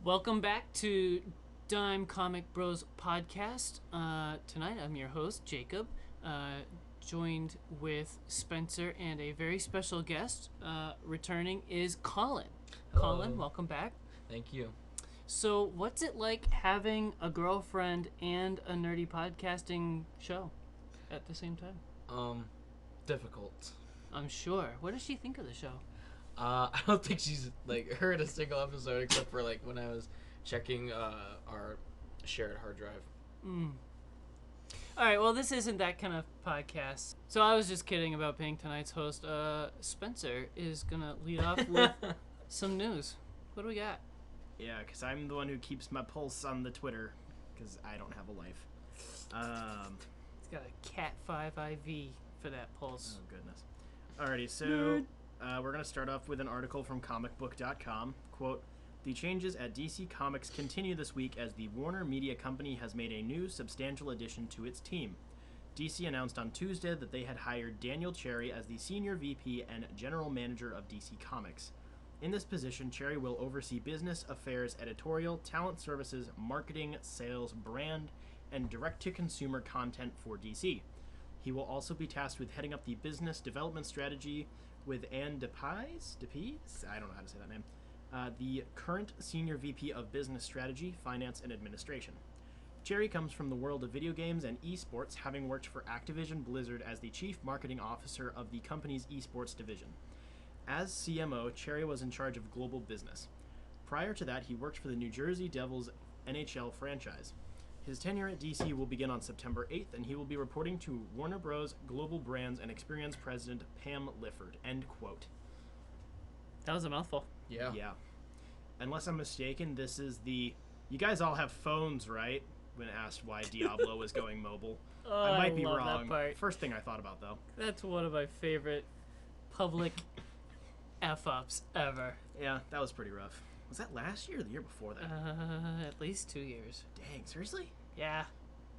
Welcome back to dimecomicbros Podcast. Tonight I'm your host, Jacob, joined with Spencer and a very special guest. Returning is Colin. Hello. Colin, welcome back. Thank you. So what's it like having a girlfriend and a nerdy podcasting show at the same time? Difficult. I'm sure. What does she think of the show? I don't think she's heard a single episode except for when I was checking our shared hard drive. All right, well, this isn't that kind of podcast. So I was just kidding about being tonight's host. Spencer is going to lead off with some news. What do we got? Yeah, because I'm the one who keeps my pulse on the Twitter, because I don't have a life. It's got a Cat 5 IV for that pulse. Oh, goodness. Alrighty, so we're going to start off with an article from comicbook.com. Quote, "The changes at DC Comics continue this week as the Warner Media Company has made a new substantial addition to its team. DC announced on Tuesday that they had hired Daniel Cherry as the Senior VP and General Manager of DC Comics. In this position, Cherry will oversee business, affairs, editorial, talent services, marketing, sales, brand, and direct-to-consumer content for DC. He will also be tasked with heading up the business development strategy with Anne DePies? I don't know how to say that name. The current Senior VP of Business Strategy, Finance, and Administration. Cherry comes from the world of video games and esports, having worked for Activision Blizzard as the Chief Marketing Officer of the company's esports division. As CMO, Cherry was in charge of global business. Prior to that, he worked for the New Jersey Devils NHL franchise. His tenure at DC will begin on September 8th, and he will be reporting to Warner Bros. Global Brands and Experience President Pam Lifford." End quote. That was a mouthful. Yeah. Yeah. Unless I'm mistaken, this is the... You guys all have phones, right? When asked why Diablo was going mobile. I might be love wrong. that part. First thing I thought about, though. That's one of my favorite public F-ups ever. Yeah, that was pretty rough. Was that last year or the year before that? At least 2 years. Dang, seriously? Yeah.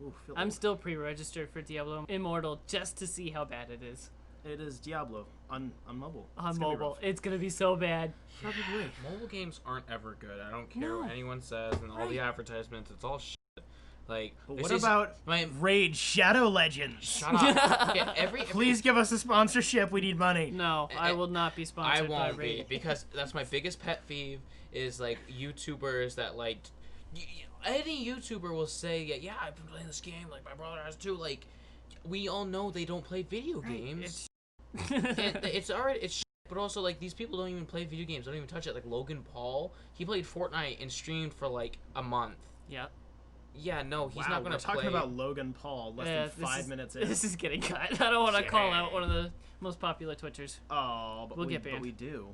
Ooh, I'm still pre-registered for Diablo Immortal just to see how bad it is. It is Diablo on mobile. On It's gonna be mobile. rough. It's going to be so bad. Probably. Mobile games aren't ever good. I don't care No. what anyone says and all the advertisements. It's all shit. But they what say about Raid Shadow Legends? Shut up. Okay, every Please give us a sponsorship. We need money. No, I will not be I sponsored by won't be, Raid. because that's my biggest pet peeve is YouTubers that any YouTuber will say, yeah, I've been playing this game, my brother has too. We all know they don't play video games. It's already it's shit, but also these people don't even play video games, don't even touch it. Logan Paul, he played Fortnite and streamed for a month. Yeah. Yeah, no, he's not gonna we're talking about Logan Paul less than 5 minutes in. This is getting cut. I don't want to call out one of the most popular Twitchers. Oh, but We'll get banned. But we do.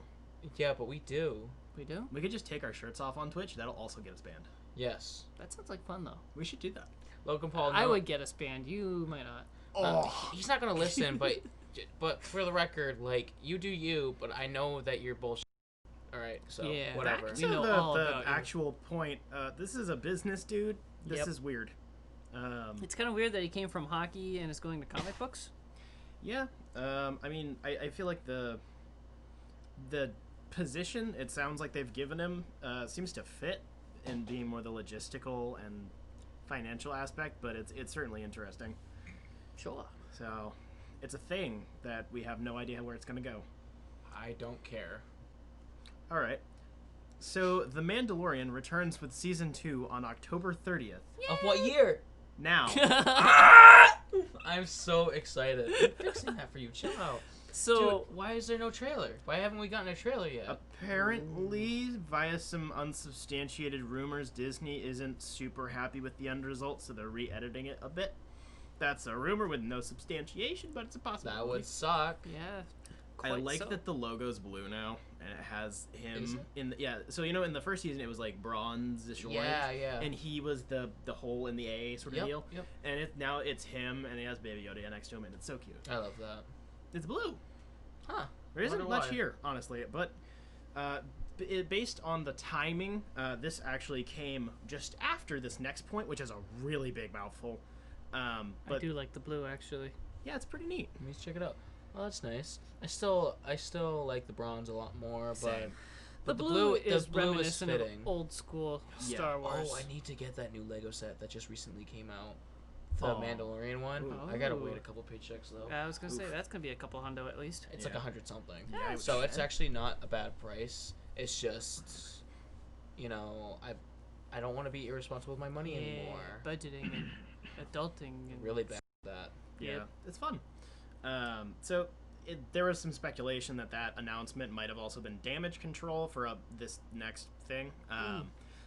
Yeah, but we do. We do? We could just take our shirts off on Twitch. That'll also get us banned. Yes. That sounds like fun, though. We should do that. Logan Paul. I would get us banned. You might not. He's not gonna listen, but for the record, you do you, but I know that you're bullshit. All right, so Yeah. whatever. We know all the about you. actual point. This is a business dude. This Yep. is weird. It's kind of weird that he came from hockey and is going to comic books. Yeah. I mean, I feel like the position it sounds like they've given him seems to fit in being more the logistical and financial aspect, but it's certainly interesting. Sure. So, it's a thing that we have no idea where it's going to go. I don't care. All right. So, The Mandalorian returns with Season 2 on October 30th. Of what year? Now, I'm so excited. I'm fixing that for you. Chill out. So, Dude, why is there no trailer? Why haven't we gotten a trailer yet? apparently, via some unsubstantiated rumors, Disney isn't super happy with the end result, so they're re-editing it a bit. That's a rumor with no substantiation, but it's a possibility. That would suck. yeah. I quite like so. that the logo's blue now, and it has Is him it? in the, so in the first season it was bronze-ish orange. Yeah. And he was the hole in the A sort of deal. Yep. And now it's him, and he has Baby Yoda next to him, and it's so cute. I love that. It's blue. Huh. There isn't Wonder much why. here, honestly, but based on the timing, this actually came just after this next point, which is a really big mouthful. I But do like the blue, actually. yeah, it's pretty neat. Let me check it out. Oh, that's nice. I still like the bronze a lot more, Same. The But blue is the blue is reminiscent of fitting. old school Yeah. Star Wars. Oh, I need to get that new Lego set that just recently came out. The Oh. Mandalorian one. Ooh. I gotta wait Oh. a couple paychecks though. I was gonna say Oof. that's gonna be a couple hundo at least. It's Yeah. like 100 something. Yeah, So it's shit. actually not a bad price. It's just, you know, I don't want to be irresponsible with my money anymore. Budgeting and adulting and Really bad at that. Yeah, Yep. it's fun. So there was some speculation that announcement might have also been damage control for this next thing.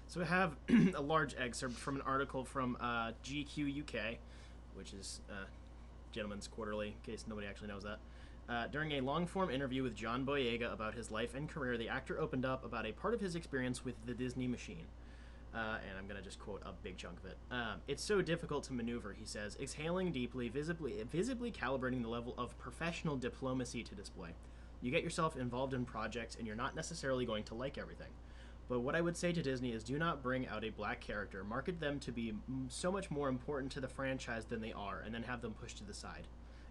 So we have a large excerpt from an article from GQ UK, which is Gentleman's Quarterly, in case nobody actually knows that. During a long-form interview with John Boyega about his life and career, the actor opened up about a part of his experience with the Disney machine. And I'm going to just quote a big chunk of it. It's so difficult to maneuver, he says, exhaling deeply, visibly calibrating the level of professional diplomacy to display. You get yourself involved in projects, and you're not necessarily going to like everything. But what I would say to Disney is do not bring out a black character, market them to be so much more important to the franchise than they are, and then have them pushed to the side.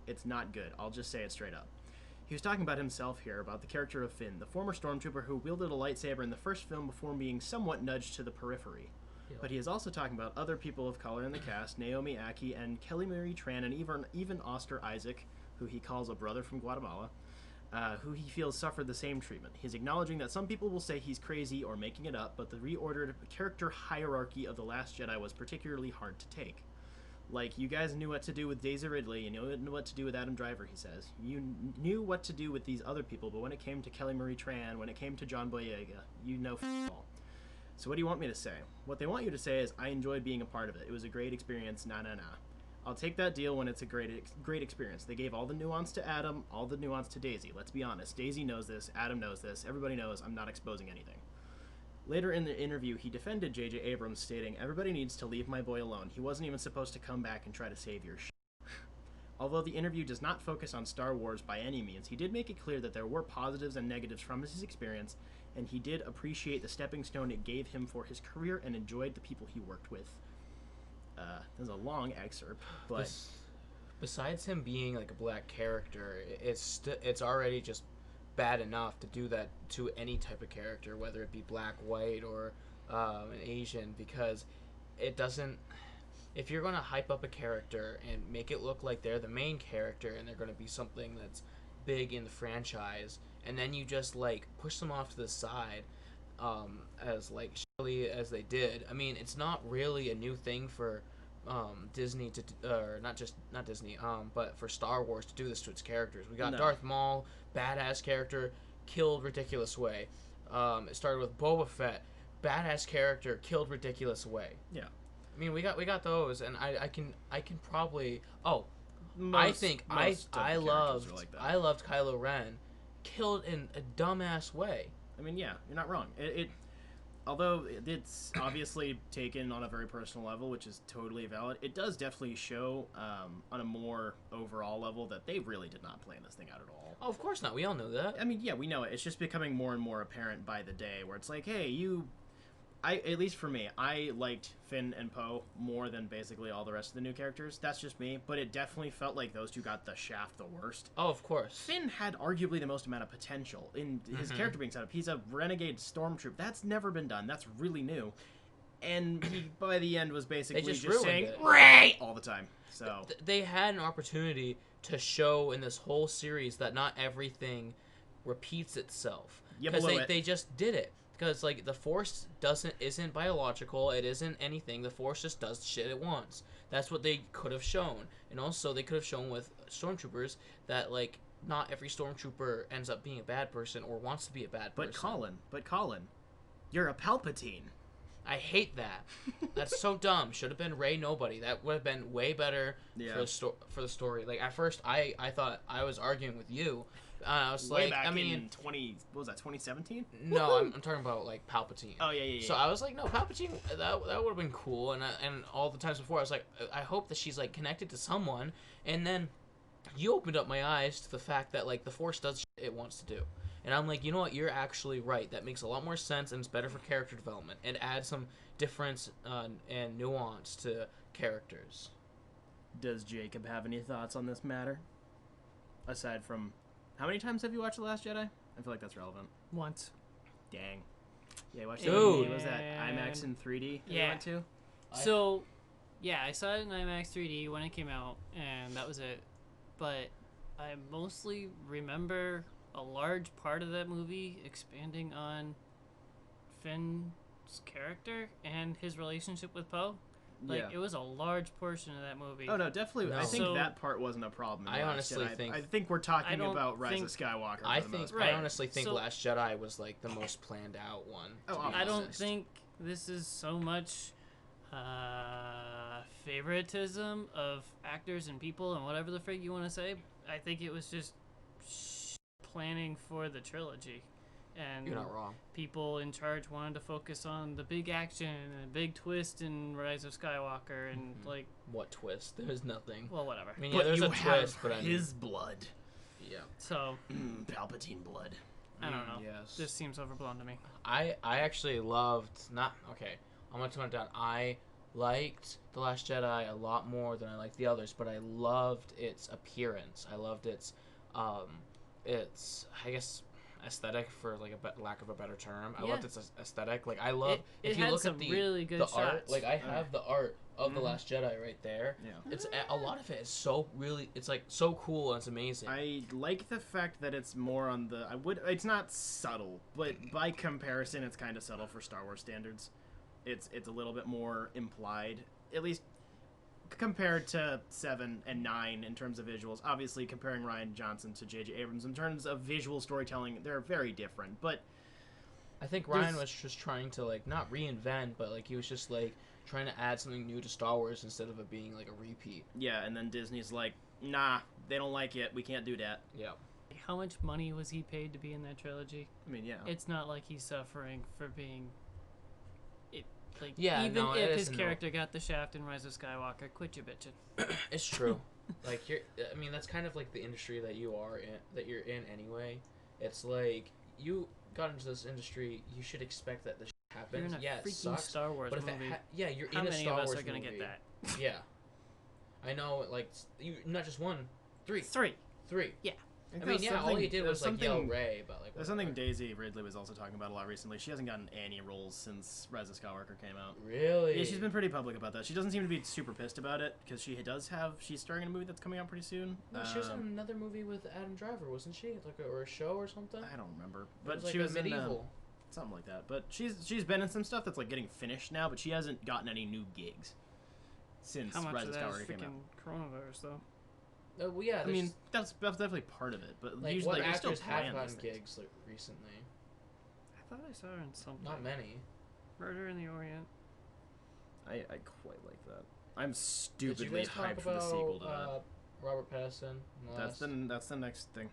It's not good. I'll just say it straight up. He was talking about himself here, about the character of Finn, the former stormtrooper who wielded a lightsaber in the first film before being somewhat nudged to the periphery. Yep. But he is also talking about other people of color in the cast, Naomi Ackie and Kelly Marie Tran, and even Oscar Isaac, who he calls a brother from Guatemala, who he feels suffered the same treatment. He's acknowledging that some people will say he's crazy or making it up, but the reordered character hierarchy of The Last Jedi was particularly hard to take. Like, you guys knew what to do with Daisy Ridley, you knew what to do with Adam Driver, he says. You knew what to do with these other people, but when it came to Kelly Marie Tran, when it came to John Boyega, you know all. So what do you want me to say? What they want you to say is, I enjoyed being a part of it. It was a great experience, nah. I'll take that deal when it's a great experience. They gave all the nuance to Adam, all the nuance to Daisy. Let's be honest. Daisy knows this, Adam knows this, everybody knows I'm not exposing anything. Later in the interview, he defended J.J. Abrams, stating, everybody needs to leave my boy alone. He wasn't even supposed to come back and try to save your shit. Although the interview does not focus on Star Wars by any means, he did make it clear that there were positives and negatives from his experience, and he did appreciate the stepping stone it gave him for his career and enjoyed the people he worked with. There's a long excerpt, but... Besides him being like a black character, it's already just bad enough to do that to any type of character, whether it be black, white, or an Asian, because it doesn't... If you're going to hype up a character and make it look like they're the main character and they're going to be something that's big in the franchise, and then you just like push them off to the side as like shitty as they did, I mean, it's not really a new thing for Disney to, or not Disney, but for Star Wars to do this to its characters. We got Darth Maul, badass character, killed ridiculous way. It started with Boba Fett, badass character, killed ridiculous way. Yeah. I mean, we got those, and I can probably Most of I the characters loved are like that. I loved Kylo Ren, killed in a dumbass way. I mean, yeah, you're not wrong. Although it's obviously taken on a very personal level, which is totally valid, it does definitely show on a more overall level that they really did not plan this thing out at all. Oh, of course not. We all know that. I mean, yeah, we know it. It's just becoming more and more apparent by the day, where it's like, hey, at least for me, I liked Finn and Poe more than basically all the rest of the new characters. That's just me, but it definitely felt like those two got the shaft the worst. Oh, of course. Finn had arguably the most amount of potential in his character being set up. He's a renegade stormtrooper. That's never been done. That's really new. And he, by the end, was basically They just just ruined saying, it. "Right!" all the time. So They had an opportunity to show in this whole series that not everything repeats itself. You Because blew it. they just did it. Because like the Force isn't biological, it isn't anything. The Force just does shit it wants. That's what they could have shown. And also they could have shown with stormtroopers that like not every stormtrooper ends up being a bad person or wants to be a bad person. But Colin, you're a Palpatine. I hate that. That's so dumb. Should have been Rey Nobody. That would have been way better for the story. Like at first I thought I was arguing with you. I was Way like, back I mean, in 2017? no, I'm talking about like Palpatine. Oh yeah. So I was like, no, Palpatine, that would have been cool. And all the times before, I was like, I hope that she's like connected to someone. And then you opened up my eyes to the fact that like the Force does shit it wants to do. And I'm like, you know what? You're actually right. That makes a lot more sense, and it's better for character development and adds some difference and nuance to characters. Does Jacob have any thoughts on this matter? Aside from, how many times have you watched The Last Jedi? I feel like that's relevant. Once. Dang. Yeah, I watched Dude. it. Was that IMAX in 3D that you Yeah. went to? So, yeah, I saw it in IMAX 3D when it came out, and that was it. But I mostly remember a large part of that movie expanding on Finn's character and his relationship with Poe. Like, it was a large portion of that movie. Oh no, definitely. No. I think So- that part wasn't a problem. in I The Last honestly Jedi. think- I think we're talking don't about Rise of think- Skywalker. For I the think most I part. honestly think So- Last Jedi was like the most planned out one. Oh, to be I don't honest. think this is so much favoritism of actors and people and whatever the frig you want to say. I think it was just planning for the trilogy. And You're not wrong. people in charge wanted to focus on the big action and the big twist in Rise of Skywalker and like, What twist? There's nothing. well, whatever. I mean, But yeah, there's you a twist, have but I mean, his blood. yeah. So Palpatine blood. I don't know. Yes. This seems overblown to me. I actually loved I'm gonna tone it down. I liked The Last Jedi a lot more than I liked the others, but I loved its appearance. I loved its I guess aesthetic, for like a lack of a better term. I Yeah. loved its aesthetic. Like I love It if you had look some at the really good the shots. art. Like I have the art of The Last Jedi right there. Yeah. It's a lot of it is so really. It's like so cool and it's amazing. I like the fact that it's more on the. It's not subtle, but by comparison, it's kind of subtle for Star Wars standards. It's a little bit more implied, at least compared to 7 and 9 in terms of visuals. Obviously, comparing Rian Johnson to J.J. Abrams in terms of visual storytelling, they're very different. But I think Ryan was just trying to like not reinvent, but like he was just like trying to add something new to Star Wars instead of it being like a repeat. yeah, and then Disney's like, nah, they don't like it. We can't do that. Yeah. How much money was he paid to be in that trilogy? I mean, yeah. It's not like he's suffering for being it. Like, Yeah, even no, if it his isn't, character got the shaft in Rise of Skywalker, quit your bitching. It's true. Like I mean, that's kind of like the industry that you're in anyway. It's like you got into this industry, you should expect that this You're happens. in a Yeah, it freaking sucks. Star Wars But if movie. you're How in a many Star of us Wars are gonna movie. get that? Yeah, I know. Like you, not just one, three. Three. Yeah. I mean, yeah. All he did was like yell Ray, but like. There's something Daisy Ridley was also talking about a lot recently. She hasn't gotten any roles since Rise of Skywalker came out. Really? Yeah, she's been pretty public about that. She doesn't seem to be super pissed about it because she's starring in a movie that's coming out pretty soon. No, she was in another movie with Adam Driver, wasn't she? Like or a show or something. I don't remember, It but was like she was in medieval. something like that. But she's been in some stuff that's like getting finished now, but she hasn't gotten any new gigs since How much Rise of of that is Skywalker came out. freaking coronavirus, though? Well, yeah. I mean, that's definitely part of it, but like usually what they still actors have plan gotten these things. gigs like recently? I thought I saw her in something. Not many. Murder in the Orient. I quite like that. I'm Did you stupidly guys talk hyped for about the sequel to that. Robert Pattinson? That's the next thing.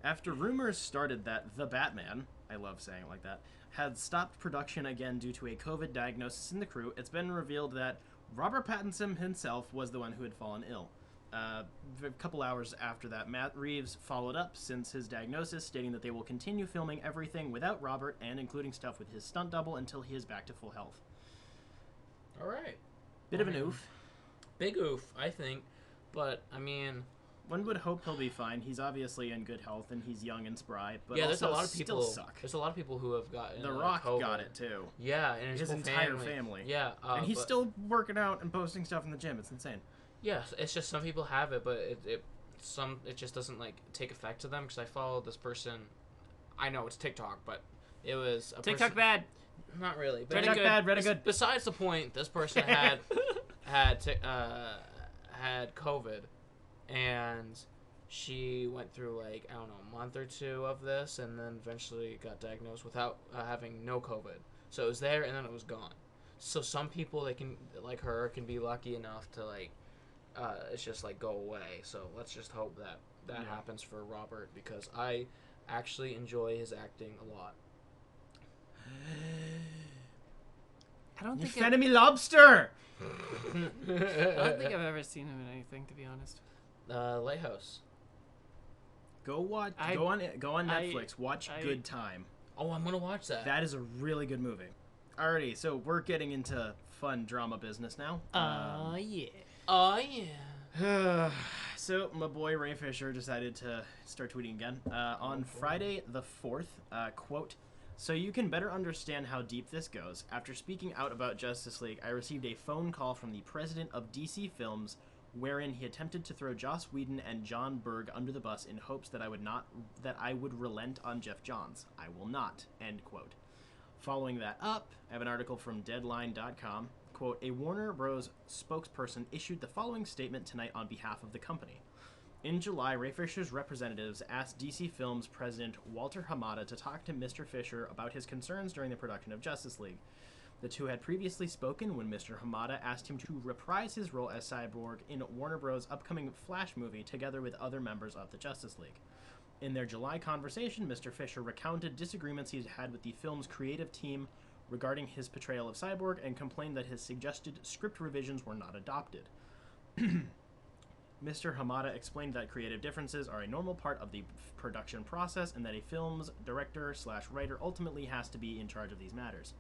After rumors started that The Batman, I love saying it like that, had stopped production again due to a COVID diagnosis in the crew, it's been revealed that Robert Pattinson himself was the one who had fallen ill. A couple hours after that, Matt Reeves followed up since his diagnosis, stating that they will continue filming everything without Robert and including stuff with his stunt double until he is back to full health. All right. Bit of an oof. Big oof, I think. But I mean, One would hope he'll be fine. He's obviously in good health and he's young and spry. But yeah, there's also a lot of people. still suck. There's a lot of people who have gotten The Rock COVID. got it too. Yeah, and His whole entire family. Yeah, And he's but- still working out and posting stuff in the gym. It's insane. Yeah, it's just some people have it, but it just doesn't like take effect to them. Because I followed this person. I know it's TikTok, but it was a TikTok person, bad. Not really. But TikTok bad, Reddit good. Besides the point, this person had had COVID, and she went through like I don't know a month or two of this, and then eventually got diagnosed without having no COVID. So it was there, and then it was gone. So some people they can like her can be lucky enough to like it's just like go away. So let's just hope that Yeah. happens for Robert because I actually enjoy his acting a lot. I don't You think fed me lobster! I don't think I've ever seen him in anything, to be honest. Lighthouse. Go watch. I- go on I- Netflix. Watch I- Good Time. Oh, I'm gonna watch that. That is a really good movie. Alrighty, so we're getting into fun drama business now. Yeah. Oh yeah. So my boy Ray Fisher decided to start tweeting again. On Friday the 4th, quote, So you can better understand how deep this goes. After speaking out about Justice League, I received a phone call from the president of DC Films wherein he attempted to throw Joss Whedon and John Berg under the bus in hopes that I would relent on Jeff Johns. I will not. End quote. Following that up, I have an article from Deadline.com. Quote, a Warner Bros. Spokesperson issued the following statement tonight on behalf of the company. In July, Ray Fisher's representatives asked DC Films president Walter Hamada to talk to Mr. Fisher about his concerns during the production of Justice League. The two had previously spoken when Mr. Hamada asked him to reprise his role as Cyborg in Warner Bros. Upcoming Flash movie together with other members of the Justice League. In their July conversation, Mr. Fisher recounted disagreements he'd had with the film's creative team regarding his portrayal of Cyborg and complained that his suggested script revisions were not adopted. Mr. Hamada explained that creative differences are a normal part of the production process and that a film's director/writer ultimately has to be in charge of these matters.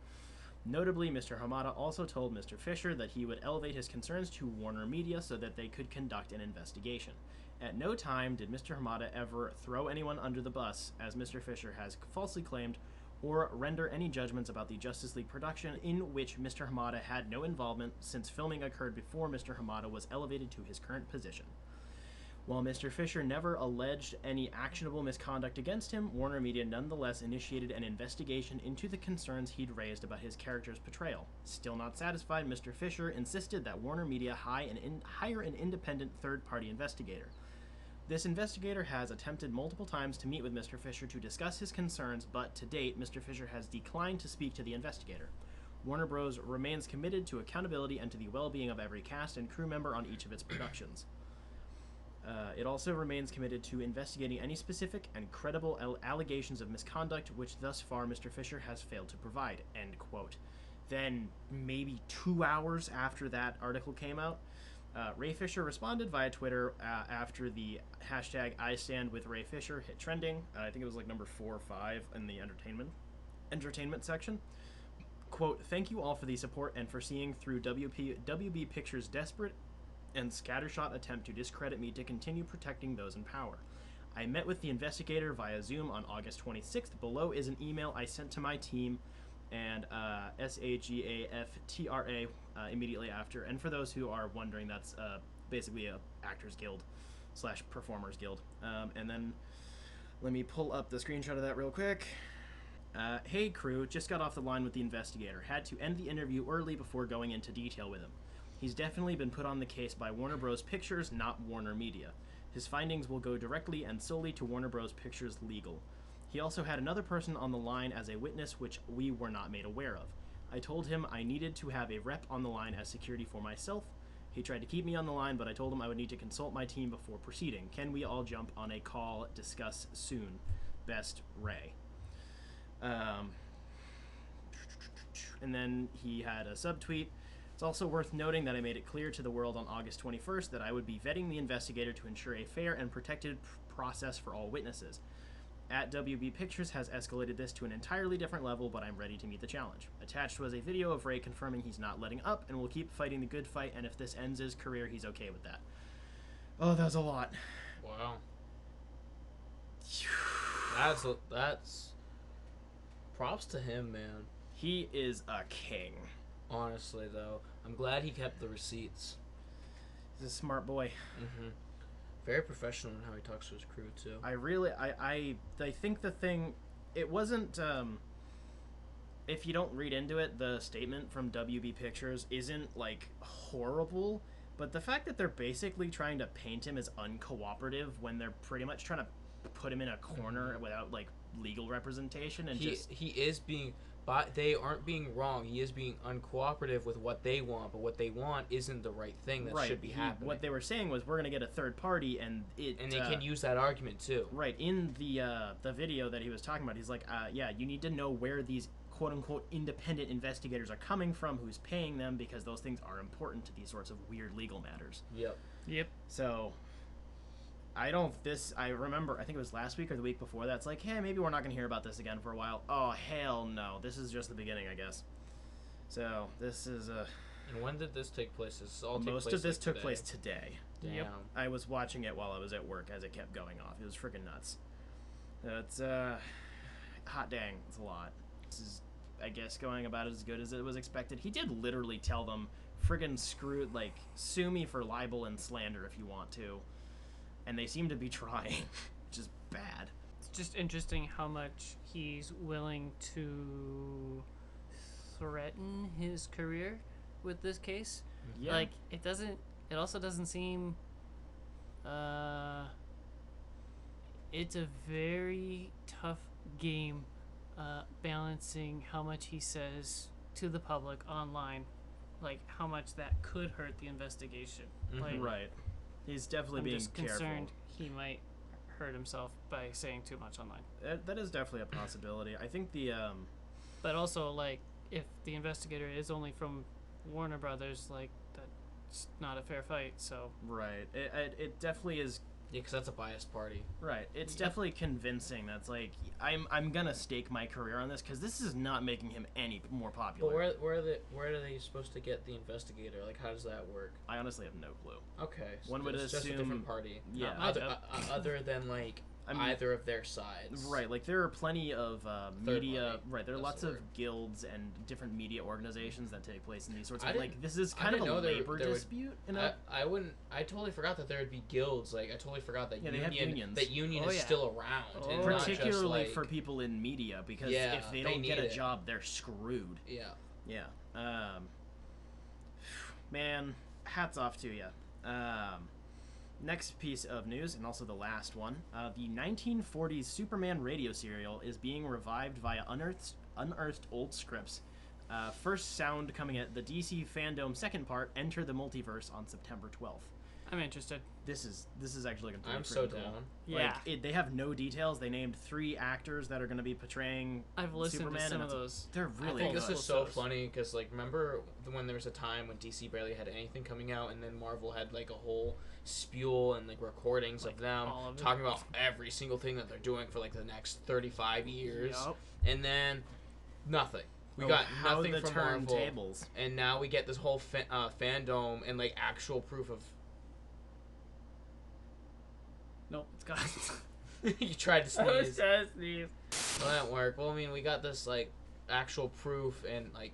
Notably, Mr. Hamada also told Mr. Fisher that he would elevate his concerns to Warner Media so that they could conduct an investigation. At no time did Mr. Hamada ever throw anyone under the bus, as Mr. Fisher has falsely claimed, or render any judgments about the Justice League production in which Mr. Hamada had no involvement since filming occurred before Mr. Hamada was elevated to his current position. While Mr. Fisher never alleged any actionable misconduct against him, Warner Media nonetheless initiated an investigation into the concerns he'd raised about his character's portrayal. Still not satisfied, Mr. Fisher insisted that Warner Media hire an independent third-party investigator. This investigator has attempted multiple times to meet with Mr. Fisher to discuss his concerns, but to date, Mr. Fisher has declined to speak to the investigator. Warner Bros. Remains committed to accountability and to the well-being of every cast and crew member on each of its productions. It also remains committed to investigating any specific and credible allegations of misconduct, which thus far Mr. Fisher has failed to provide, end quote. Then, maybe 2 hours after that article came out, Ray Fisher responded via Twitter after the hashtag #IStandWithRayFisher hit trending. I think it was like number 4 or 5 in the entertainment section. Quote, thank you all for the support and for seeing through WB Pictures' desperate and scattershot attempt to discredit me to continue protecting those in power. I met with the investigator via Zoom on August 26th. Below is an email I sent to my team and SAGAFTRA immediately after. And for those who are wondering, that's basically a Actors Guild / Performers Guild. And then let me pull up the screenshot of that real quick. Hey crew, just got off the line with the investigator. Had to end the interview early before going into detail with him. He's definitely been put on the case by Warner Bros. Pictures, not Warner Media. His findings will go directly and solely to Warner Bros. Pictures legal. He also had another person on the line as a witness, which we were not made aware of. I told him I needed to have a rep on the line as security for myself. He tried to keep me on the line, but I told him I would need to consult my team before proceeding. Can we all jump on a call? Discuss soon. Best, Ray. And then he had a subtweet. It's also worth noting that I made it clear to the world on August 21st that I would be vetting the investigator to ensure a fair and protected process for all witnesses. WB Pictures has escalated this to an entirely different level, but I'm ready to meet the challenge. Attached was a video of Ray confirming he's not letting up and will keep fighting the good fight, and if this ends his career, he's okay with that. Oh, that's a lot. Wow. That's props to him, man. He is a king. Honestly, though, I'm glad he kept the receipts. He's a smart boy. Mm-hmm. Very professional in how he talks to his crew, too. I think the thing, it wasn't, if you don't read into it, the statement from WB Pictures isn't, like, horrible, but the fact that they're basically trying to paint him as uncooperative when they're pretty much trying to put him in a corner without, like, legal representation and he is being... But they aren't being wrong. He is being uncooperative with what they want, but what they want isn't the right thing that should be happening. What they were saying was, we're going to get a third party, and they can use that argument too. Right. In the video that he was talking about, he's like, yeah, you need to know where these quote-unquote independent investigators are coming from, who's paying them, because those things are important to these sorts of weird legal matters. Yep. So... I remember, I think it was last week or the week before that, it's like, hey, maybe we're not going to hear about this again for a while. Oh, hell no. This is just the beginning, I guess. So, this is And when did this take place? Most of this took place today. Damn. Yep. I was watching it while I was at work as it kept going off. It was freaking nuts. It's, hot dang. It's a lot. This is, I guess, going about as good as it was expected. He did literally tell them, friggin' sue me for libel and slander if you want to. And they seem to be trying, which is bad. It's just interesting how much he's willing to threaten his career with this case. Yeah. Like, it also doesn't seem, it's a very tough game, balancing how much he says to the public online, like how much that could hurt the investigation. Like, Right. He's definitely I'm being just careful. concerned he might hurt himself by saying too much online. That is definitely a possibility. I think the But also, like, if the investigator is only from Warner Brothers, like, that's not a fair fight, so... right. It definitely is. Yeah, because that's a biased party. Right. It's definitely convincing. That's like, I'm gonna stake my career on this because this is not making him any more popular. But where are they supposed to get the investigator? Like, how does that work? I honestly have no clue. Okay. So One would it's just a assume- different party. Yeah. Other than, like, I mean- either of their sides. Right, like there are plenty of Third media. party. Right, there are That's lots the of word. guilds and different media organizations that take place in these sorts I of didn't- like. This is I kind of didn't a know there labor would- dispute. I totally forgot that there would be guilds. Like, I totally forgot that Yeah, they have unions. that union Oh, is yeah. still around. Oh, and yeah. not just, Particularly like, for people in media, because Yeah, if they they don't get need a it. job, they're screwed. Yeah. Yeah. Man, hats off to you. Next piece of news, and also the last one, the 1940s Superman radio serial is being revived via unearthed old scripts. First sound coming at the DC Fandom second part, Enter the Multiverse, on September 12th. I'm interested. This is actually completely I'm so freaking cool. down. Yeah. Like, they have no details. They named 3 actors that are going to be portraying I've listened Superman, to some and of those. they're I really think good. this is so funny because, like, remember when there was a time when DC barely had anything coming out, and then Marvel had, like, a whole spew and, like, recordings Like, of them all of it. talking about every single thing that they're doing for, like, the next 35 years. Yup. And then nothing. We got how nothing the from Marvel. turntables. And now we get this whole fandom and, like, actual proof of... Nope, it's gone. You tried to I was sneeze. trying to sneeze. Well, that worked. Well, I mean, we got this, like, actual proof and, like,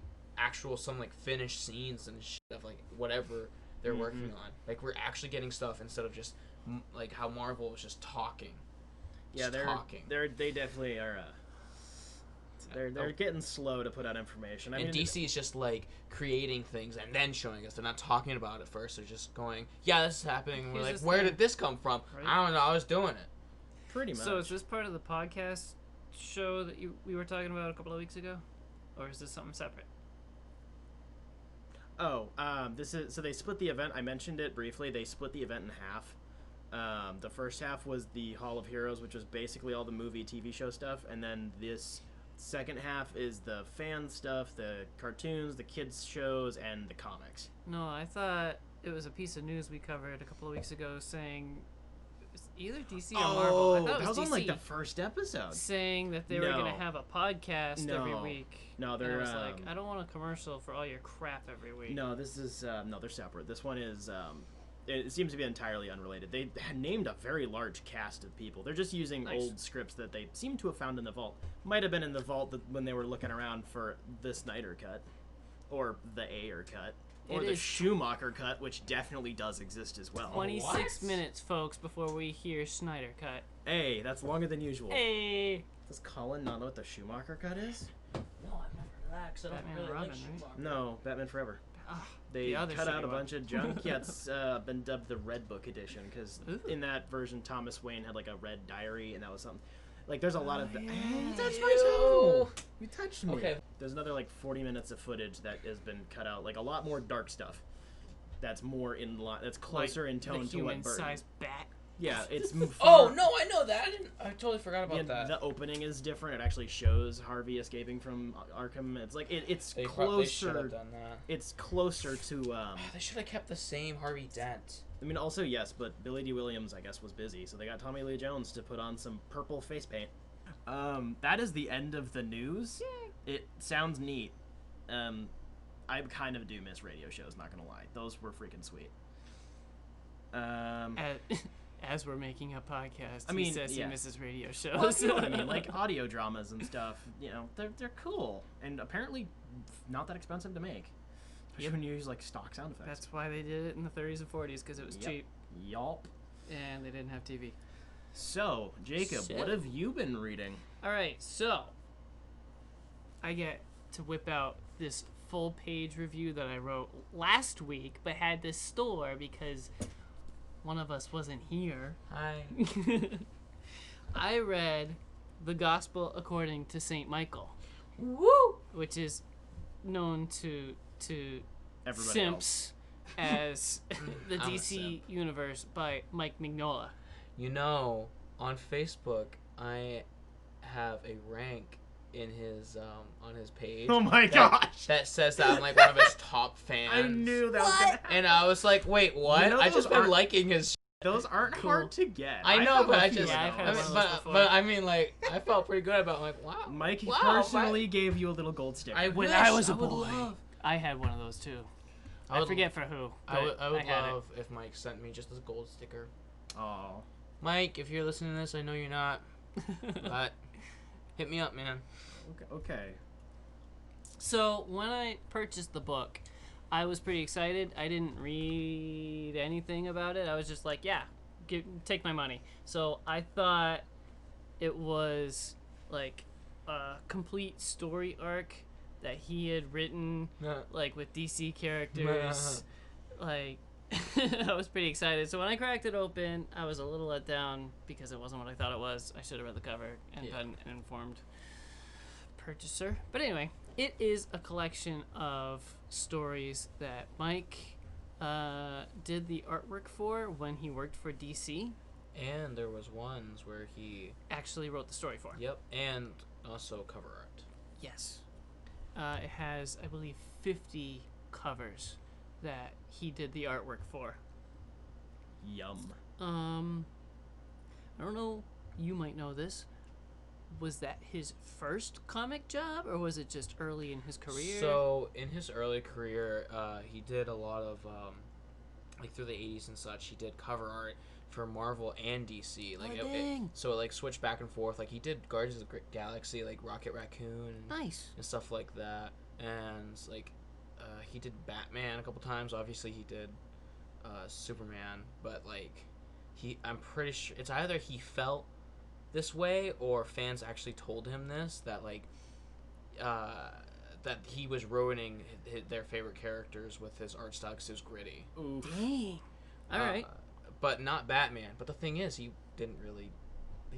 some, like, finished scenes and shit of, like, whatever they're working on. Like, we're actually getting stuff instead of just, like, how Marvel was just talking. Yeah, they definitely are. They're getting slow to put out information. I And mean, DC is just, like, creating things and then showing us. They're not talking about it first. They're just going, yeah, this is happening. And we're Here's like, the where thing. did this come from? Right. I don't know. I was doing it. pretty much. So is this part of the podcast show that we were talking about a couple of weeks ago? Or is this something separate? This is so they split the event. I mentioned it briefly. They split the event in half. The first half was the Hall of Heroes, which was basically all the movie, TV show stuff, and then this second half is the fan stuff, the cartoons, the kids shows, and the comics. No, I thought it was a piece of news we covered a couple of weeks ago saying it was either DC or Marvel. I thought it that was DC on like the first episode. saying that they were No. going to have a podcast every No. week. No, And I they're was like, I don't want a commercial for all your crap every week. no. This is no, they're separate. This one is it seems to be entirely unrelated. They had named a very large cast of people. They're just using Nice. old scripts that they seem to have found in the vault. Might have been in the vault when they were looking around for the Snyder cut, or the Ayer cut, or It the is- Schumacher cut, which definitely does exist as well. 26 What? minutes, folks, before we hear Snyder Cut. Hey, that's longer than usual. Hey! Does Colin not know what the Schumacher cut is? No, I've never relaxed. I don't Batman really and like Robin, right? Schumacher. No, Batman Forever. Ah, They the other cut out shitty a one. bunch of junk. Yeah, it's been dubbed the Red Book edition because Ooh. in that version, Thomas Wayne had like a red diary, and that was something. Like, there's a lot of. yeah. You touched Ew. my toe. You touched me. Okay. There's another like 40 minutes of footage that has been cut out. Like a lot more dark stuff. That's more in line. That's closer in tone the to what Burton. human-sized bat. Yeah, it's. Oh, no, I know that. I totally forgot about Yeah, that. the opening is different. It actually shows Harvey escaping from Arkham. It's like it's They should closer. have done that. It's closer to. They should have kept the same Harvey Dent. I mean, also yes, but Billy D. Williams, I guess, was busy, so they got Tommy Lee Jones to put on some purple face paint. That is the end of the news. It sounds neat. I kind of do miss radio shows, not gonna lie. Those were freaking sweet. as we're making a podcast, I mean, he says yeah. he misses radio Well, shows. you know what I mean? Like audio dramas and stuff. You know, they're cool and apparently not that expensive to make. Especially when you use like stock sound effects. That's why they did it in the 30s and 40s, because it was cheap Yup. and they didn't have TV. So, Jacob, what have you been reading? All right, so I get to whip out this full-page review that I wrote last week, but had to store because one of us wasn't here. Hi. I read The Gospel According to St. Michael. Woo! Which is known to Everybody simps as the I'm a DC simp. Universe by Mike Mignola. You know, on Facebook, I have a rank in his on his page. Oh my gosh! That says that I'm like one of his top fans. I knew that was gonna happen. And I was like, wait, what? You know I those just been aren't- liking his. Those aren't Cool. hard to get. I know, have but a I few just. of Yeah, I've had those. one of those but, before. but I mean, like, I felt pretty good about. Like, wow. Mike wow, personally gave you a little gold sticker. I When wish, I was a would boy, love- I had one of those too. I I would- forget for who. I would but had love if Mike sent me just a gold sticker. Oh. Mike, if you're listening to this, I know you're not, but hit me up, man. Okay. So when I purchased the book, I was pretty excited. I didn't read anything about it. I was just like, yeah, take my money. So I thought it was like a complete story arc that he had written, like with DC characters. Like, I was pretty excited. So when I cracked it open, I was a little let down because it wasn't what I thought it was. I should have read the cover and been an informed purchaser. But anyway, it is a collection of stories that Mike did the artwork for when he worked for DC. And there was ones where he, Actually wrote the story for. yep, and also cover art. Yes. It has, I believe, 50 covers that he did the artwork for. Yum. I don't know, you might know this. Was that his first comic job, or was it just early in his career? So in his early career, he did a lot of like through the 80s and such. He did cover art for Marvel and DC. Like dang. so it like switched back and forth. Like he did Guardians of the Galaxy, like Rocket Raccoon, Nice. and stuff like that. And like he did Batman a couple times. Obviously he did Superman, but like I'm pretty sure it's either he felt this way or fans actually told him this, that like that he was ruining their favorite characters with his art style 'cause it was gritty. Ooh. Dang. All right. But not Batman. But the thing is, he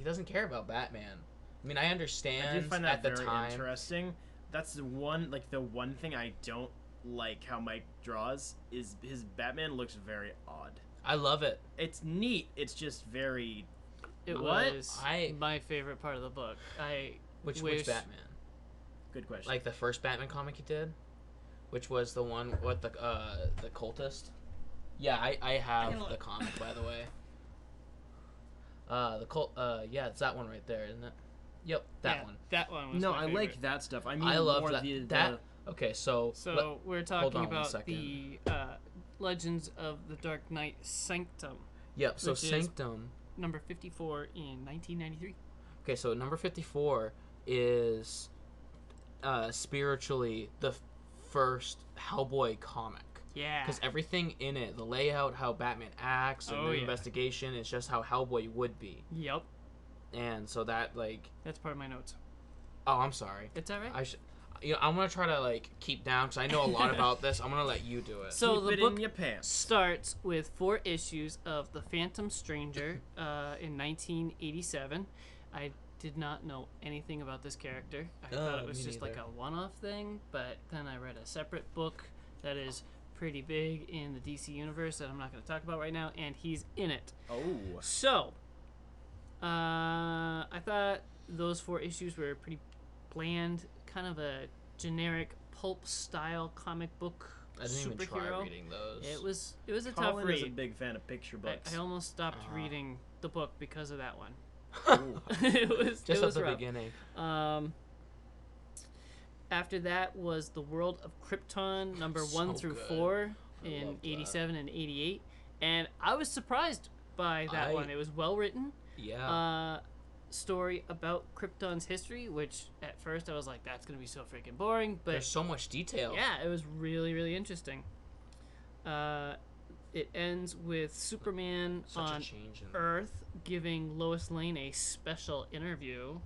doesn't care about Batman. I mean, I understand I do find that at the very time. interesting. That's the one thing I don't like how Mike draws is his Batman looks very odd. I love it. It's neat. It's just very. It What? was I- my favorite part of the book. Which wish- Batman? Good question. Like the first Batman comic he did, which was the one with the cultist. Yeah, I have the comic, by the way. Yeah, it's that one right there, isn't it? Yep, that one. That one was no, my I favorite. like that stuff. I mean, I love more that. Okay, so So we're talking on one about second. the Legends of the Dark Knight Sanctum, yep. So which is- Sanctum. number 54 in 1993. Okay, so number 54 is spiritually the first Hellboy comic. Yeah. Because everything in it, the layout, how Batman acts, and Oh, the yeah. investigation, is just how Hellboy would be. Yep. And so that, like... That's part of my notes. Oh, I'm sorry. It's all right. I'm going to try to, like, keep down, because I know a lot about this. I'm going to let you do it. So Keep the it book in your pants. starts with 4 issues of The Phantom Stranger in 1987. I did not know anything about this character. I thought it was me just like neither. a one-off thing, but then I read a separate book that is pretty big in the DC universe that I'm not going to talk about right now, and he's in it. Oh. So, I thought those 4 issues were pretty bland, kind of a generic pulp-style comic book I didn't even try superhero. reading those. It was a tough Colin is a read. big fan of picture books. I almost stopped reading the book because of that one. Ooh. it was just it at was the rough. beginning. After that was The World of Krypton, number So 1 through good. 4 I in loved that. 87 and 88. And I was surprised by that one. It was well written. Yeah. Story about Krypton's history, which at first I was like, that's gonna be so freaking boring, but There's so much detail. yeah, it was really, really interesting. It ends with Superman Such on a change in Earth giving Lois Lane a special interview,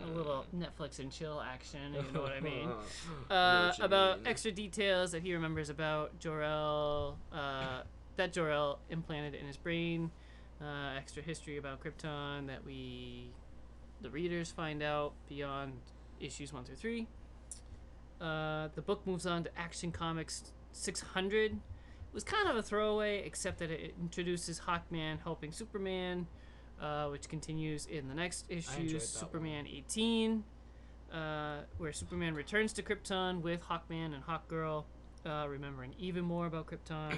a little Netflix and chill action, you know what I mean? About extra details that he remembers about Jor-El, that Jor-El implanted in his brain, extra history about Krypton that the readers find out beyond issues 1 through 3. The book moves on to Action Comics 600. It was kind of a throwaway, except that it introduces Hawkman helping Superman, which continues in the next issue, Superman 18, where Superman returns to Krypton with Hawkman and Hawkgirl, remembering even more about Krypton.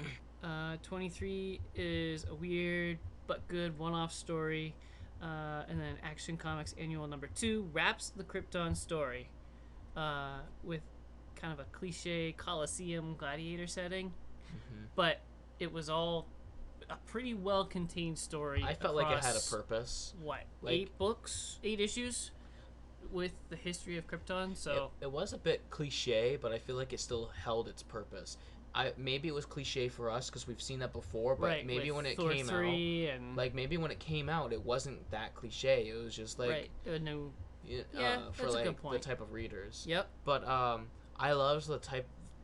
23 is a weird but good one-off story, and then Action Comics Annual number 2 wraps the Krypton story with kind of a cliche Coliseum gladiator setting. But it was all a pretty well-contained story. I felt like it had a purpose. What, like, 8 issues with the history of Krypton? So it was a bit cliche, but I feel like it still held its purpose. Maybe it was cliche for us because we've seen that before, but right, maybe when it Thor came 3 out, and like maybe when it came out, it wasn't that cliche. It was just like right, a new. for that's a like good point. the type of readers. Yep. But I loved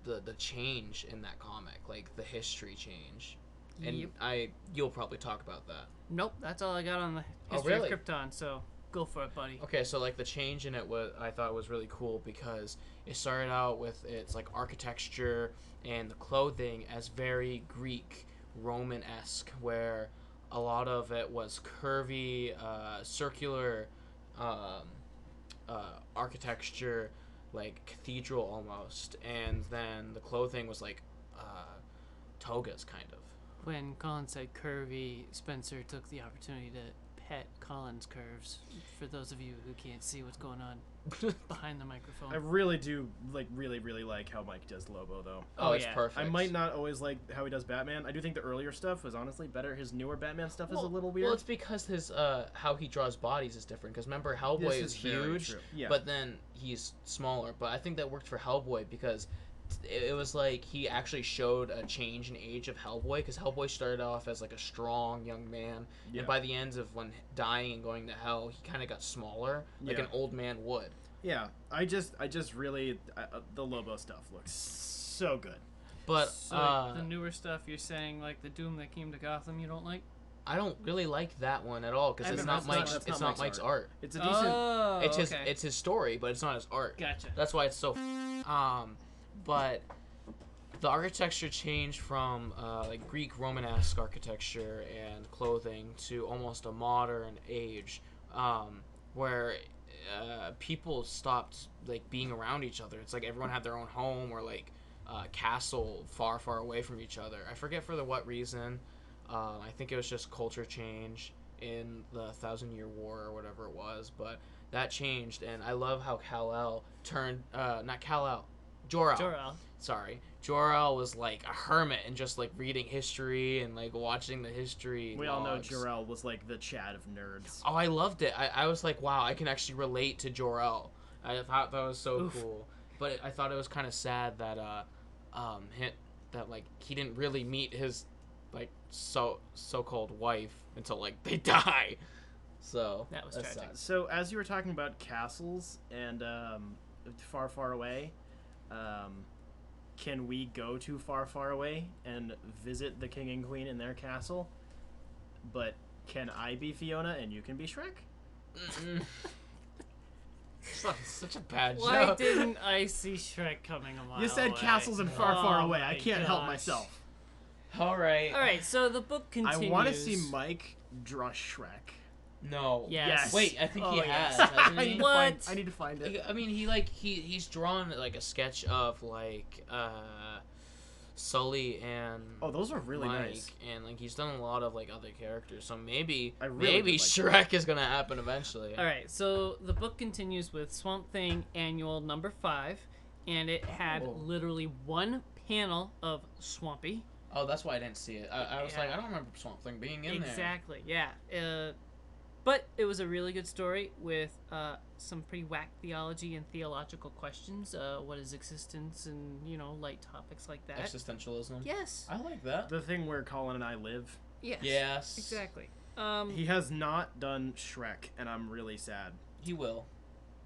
the change in that comic, like the history change, and Yep. you'll probably talk about that. Nope, that's all I got on the history really? of Krypton. So go for it, buddy. Okay, so like the change in it I thought was really cool because it started out with its like architecture and the clothing as very Greek Roman-esque, where a lot of it was curvy, circular architecture, like cathedral almost, and then the clothing was like togas kind of. When Colin said curvy, Spencer took the opportunity to pet Colin's curves. For those of you who can't see what's going on behind the microphone. I really do really like how Mike does Lobo though. Oh, it's yeah. perfect. I might not always like how he does Batman. I do think the earlier stuff was honestly better. His newer Batman stuff is a little weird. Well, it's because his how he draws bodies is different. Because remember, Hellboy is huge, yeah. but then he's smaller. But I think that worked for Hellboy because it was like he actually showed a change in age of Hellboy. Because Hellboy started off as like a strong young man, and by the end of when dying and going to hell, he kind of got smaller, like an old man would. Yeah, I just really the Lobo stuff looks so good. But so the newer stuff you're saying, like the Doom that came to Gotham, you don't like? I don't really like that one at all because it's not Mike's art. It's a decent. It's his story, but it's not his art. Gotcha. That's why it's so. But the architecture changed from like Greek Romanesque architecture and clothing to almost a modern age, where people stopped like being around each other. It's like everyone had their own home or like castle far away from each other. I forget for what reason. I think it was just culture change in the 1,000-Year War or whatever it was, but that changed, and I love how Kal-El turned not Kal-El, Jor-El. Sorry, Jor-El was like a hermit and just like reading history and like watching the history. We logs. all know Jor-El was like the Chad of nerds. Oh, I loved it. I was like, wow, I can actually relate to Jor-El. I thought that was so cool, but I thought it was kind of sad that like he didn't really meet his like so-called wife until like they die. So that was tragic. sad. So as you were talking about castles and far away, can we go to far away and visit the king and queen in their castle? But can I be Fiona and you can be Shrek? Such a bad joke. Why didn't I see Shrek coming a mile You said away? castles and far away. I my can't help gosh. myself. All right. So the book continues. I want to see Mike draw Shrek. No. Yes. Wait, I think he has. yes. Hasn't he? I need to find it. I mean, he's drawn like a sketch of like Sully and those are really Mike, nice. and like he's done a lot of like other characters. So maybe really like Shrek is gonna happen eventually. All right, so the book continues with Swamp Thing Annual number 5, and it had literally one panel of Swampy, Oh, that's why I didn't see it. I was like, I don't remember Swamp Thing being in there. Exactly, yeah. But it was a really good story with some pretty whack theology and theological questions. What is existence and, light topics like that. Existentialism. Yes. I like that. The thing where Colin and I live. Yes. Yes. Exactly. He has not done Shrek, and I'm really sad. He will.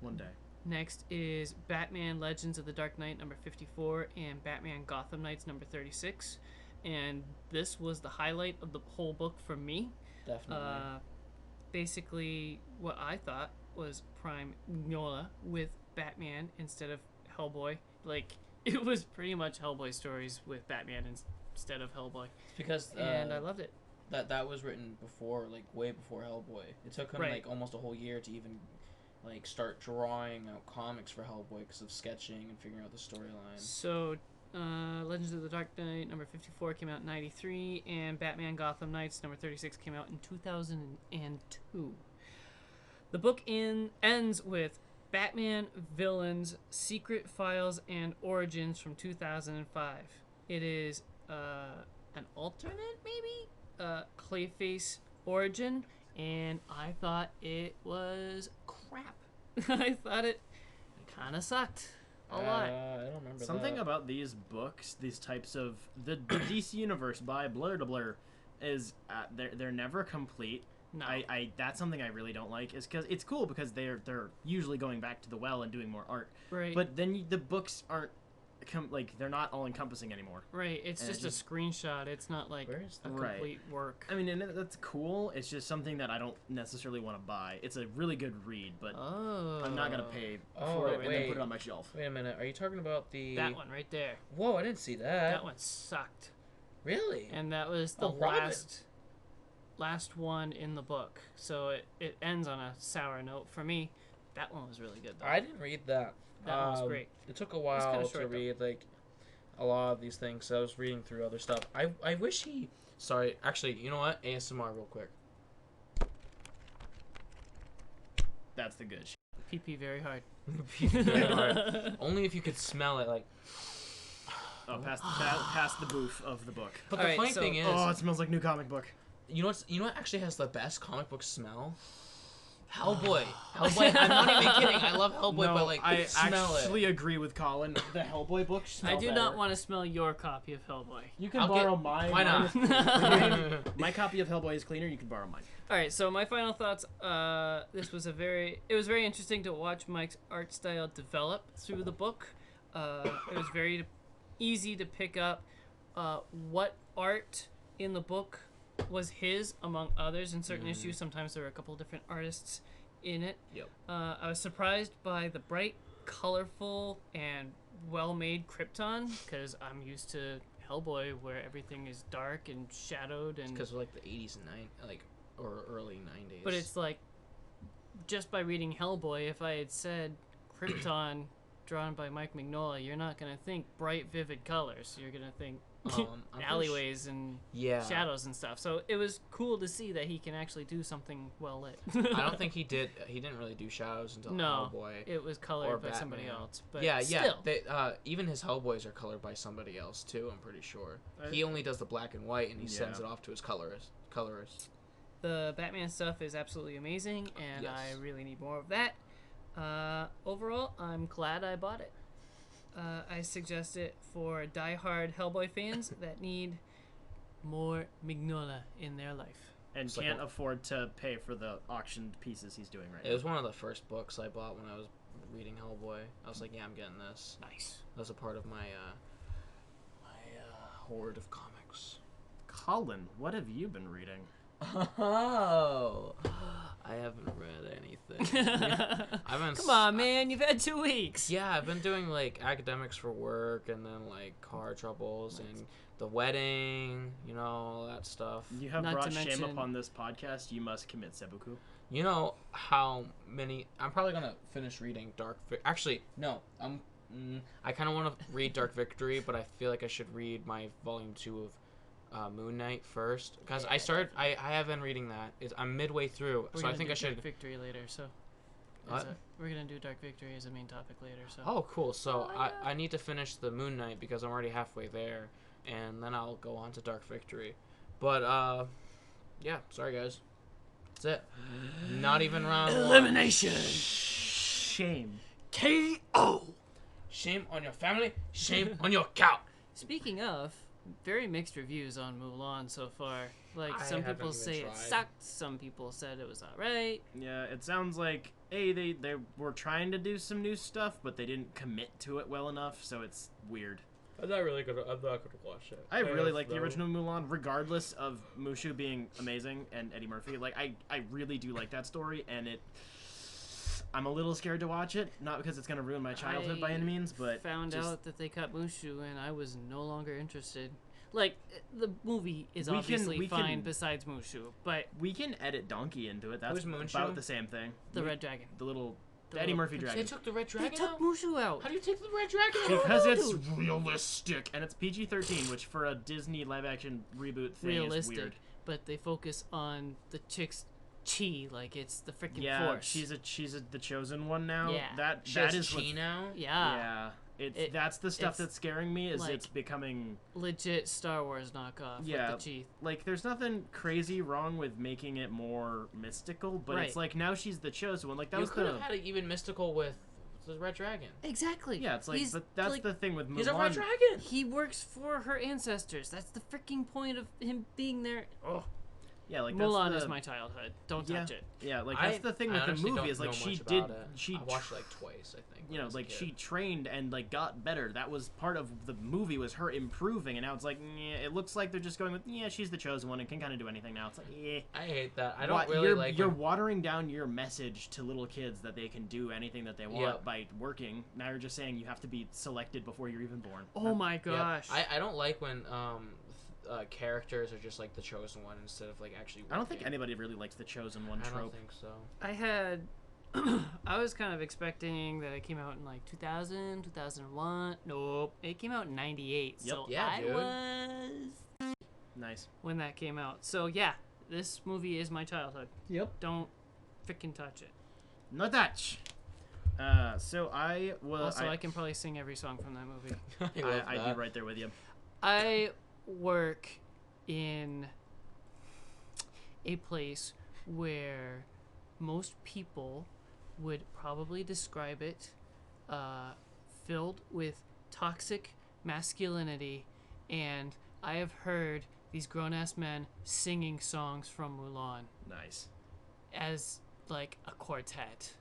One day. Next is Batman Legends of the Dark Knight number 54 and Batman Gotham Knights number 36. And this was the highlight of the whole book for me. Definitely. Basically, what I thought was Prime Mignola with Batman instead of Hellboy. Like, it was pretty much Hellboy stories with Batman instead of Hellboy. Because and I loved it. That was written before, like, way before Hellboy. It took him, like, almost a whole year to even, like, start drawing out comics for Hellboy because of sketching and figuring out the storyline. So, Legends of the Dark Knight number 54 came out in 93, and Batman Gotham Knights number 36 came out in 2002. The book ends with Batman Villains, Secret Files and Origins from 2005. It is an alternate, maybe? Clayface origin, and I thought it was crap. I thought it kind of sucked. A lot. I don't remember Something that. about these books, these types of the DC universe by Blur to Blur, is they're never complete. No. I that's something I really don't like. Is because it's cool because they're usually going back to the well and doing more art. Right. But then the books aren't they're not all encompassing anymore. Right. It's just a screenshot. It's not like a complete work. I mean, and that's cool. It's just something that I don't necessarily want to buy. It's a really good read, but I'm not gonna pay for it and then put it on my shelf. Wait a minute. Are you talking about that one right there? Whoa, I didn't see that. That one sucked. Really? And that was the last one in the book. So it ends on a sour note for me. That one was really good, though. I didn't read that. That one was great. It took a while to read, like, a lot of these things. So I was reading through other stuff. I wish he... Sorry. Actually, you know what? ASMR real quick. That's the good shit. PP very hard. Very hard. Only if you could smell it, like... Oh, past the booth of the book. But the funny thing is... Oh, it smells like new comic book. You know what actually has the best comic book smell? Hellboy. Hellboy. I'm not even kidding. I love Hellboy, but like I smell actually agree with Colin. The Hellboy books smell I do better. not want to smell your copy of Hellboy. You can borrow mine. Why not? My copy of Hellboy is cleaner. You can borrow mine. All right. So my final thoughts. It was very interesting to watch Mike's art style develop through the book. It was very easy to pick up what art in the book was his among others in certain issues. Sometimes there were a couple of different artists in it. Yep. I was surprised by the bright, colorful, and well-made Krypton because I'm used to Hellboy where everything is dark and shadowed and because of like the 80s and or early 90s. But it's like just by reading Hellboy, if I had said Krypton drawn by Mike Mignola, you're not gonna think bright, vivid colors. You're gonna think alleyways and shadows and stuff. So it was cool to see that he can actually do something well lit. I don't think he did. He didn't really do shadows until Hellboy. It was colored by somebody else. But still. They, even his Hellboys are colored by somebody else too. I'm pretty sure. He only does the black and white, and he sends it off to his colorist. The Batman stuff is absolutely amazing, and I really need more of that. Overall, I'm glad I bought it. I suggest it for die-hard Hellboy fans that need more Mignola in their life. And can't afford to pay for the auctioned pieces he's doing right now. It was one of the first books I bought when I was reading Hellboy. I was like, yeah, I'm getting this. Nice. That was a part of my hoard of comics. Colin, what have you been reading? Oh, I haven't read anything. Come on, man, you've had 2 weeks. Yeah, I've been doing like academics for work, and then like car troubles and the wedding, all that stuff. You have brought shame upon this podcast. You must commit seppuku. You know how many? I'm probably gonna finish reading Actually, no. I kind of want to read Dark Victory, but I feel like I should read my volume 2 of Moon Knight first, because I have been reading that. I'm midway through, so I think I should. Dark Victory later, so. We're gonna do Dark Victory as a main topic later, so. Oh, cool. So I need to finish the Moon Knight because I'm already halfway there, and then I'll go on to Dark Victory. But yeah, sorry guys. That's it. Not even round Elimination. Shame. KO. Shame on your family. Shame on your cow. Speaking of, very mixed reviews on Mulan so far. Like, some haven't people even say it tried. sucked, some people said it was alright. Yeah, it sounds like they were trying to do some new stuff, but they didn't commit to it well enough, so it's weird. I'm not gonna watch it. I really like the original Mulan, regardless of Mushu being amazing and Eddie Murphy. Like, I really do like that story, and I'm a little scared to watch it, not because it's gonna ruin my childhood by any means, but found out that they cut Mushu, and I was no longer interested. Like, the movie is obviously fine besides Mushu, but we can edit Donkey into it. That's Who's Mushu? about the same thing. the Red Dragon. The little The Eddie little Murphy dragon. They took the Red Dragon They took out? Mushu out. How do you take the Red Dragon out? Because it's realistic, and it's PG-13, which for a Disney live-action reboot thing is Realistic, weird. but they focus on the chick's chi, like it's the freaking Yeah, force. she's the chosen one now. Yeah. that She has is chi now? Yeah. That's the stuff it's that's scaring me. Is like- it's becoming Legit Star Wars knockoff Yeah. with the chi. like there's nothing crazy wrong with making it more mystical, but it's Right. like now she's the chosen one. Like that You was could the have had it even mystical with the Red Dragon. Exactly. yeah. It's like He's, but that's like, the thing with Mulan. He's a Red Dragon! He works for her ancestors. That's the freaking point of him being there. Oh, Yeah, like Mulan that's is my childhood. Don't yeah, touch it. Yeah, like that's the thing I with the honestly movie don't is like know she much did about it. she I watched it like twice, I think. you when I know, was a like kid. she trained and like got better. That was part of the movie was her improving, and now it's like, it looks like they're just going with, she's the chosen one and can kind of do anything now. It's like, I hate that. I don't really you're, like. You're when- watering down your message to little kids that they can do anything that they want Yep. by working. Now you're just saying you have to be selected before you're even born. Oh my Yep. gosh. I don't like when characters are just like the chosen one instead of like actually. I don't think working. anybody really likes the chosen one I trope. don't think so. I had. I was kind of expecting that it came out in like 2000, 2001. Nope. It came out in 98. Yep. So Yeah, I dude. was Nice. when that came out. So yeah, this movie is my childhood. Yep. Don't freaking touch it. No touch. So I was. Also, I can probably sing every song from that movie. I'd be right there with you. I work in a place where most people would probably describe it filled with toxic masculinity, and I have heard these grown-ass men singing songs from Mulan Nice. as like a quartet.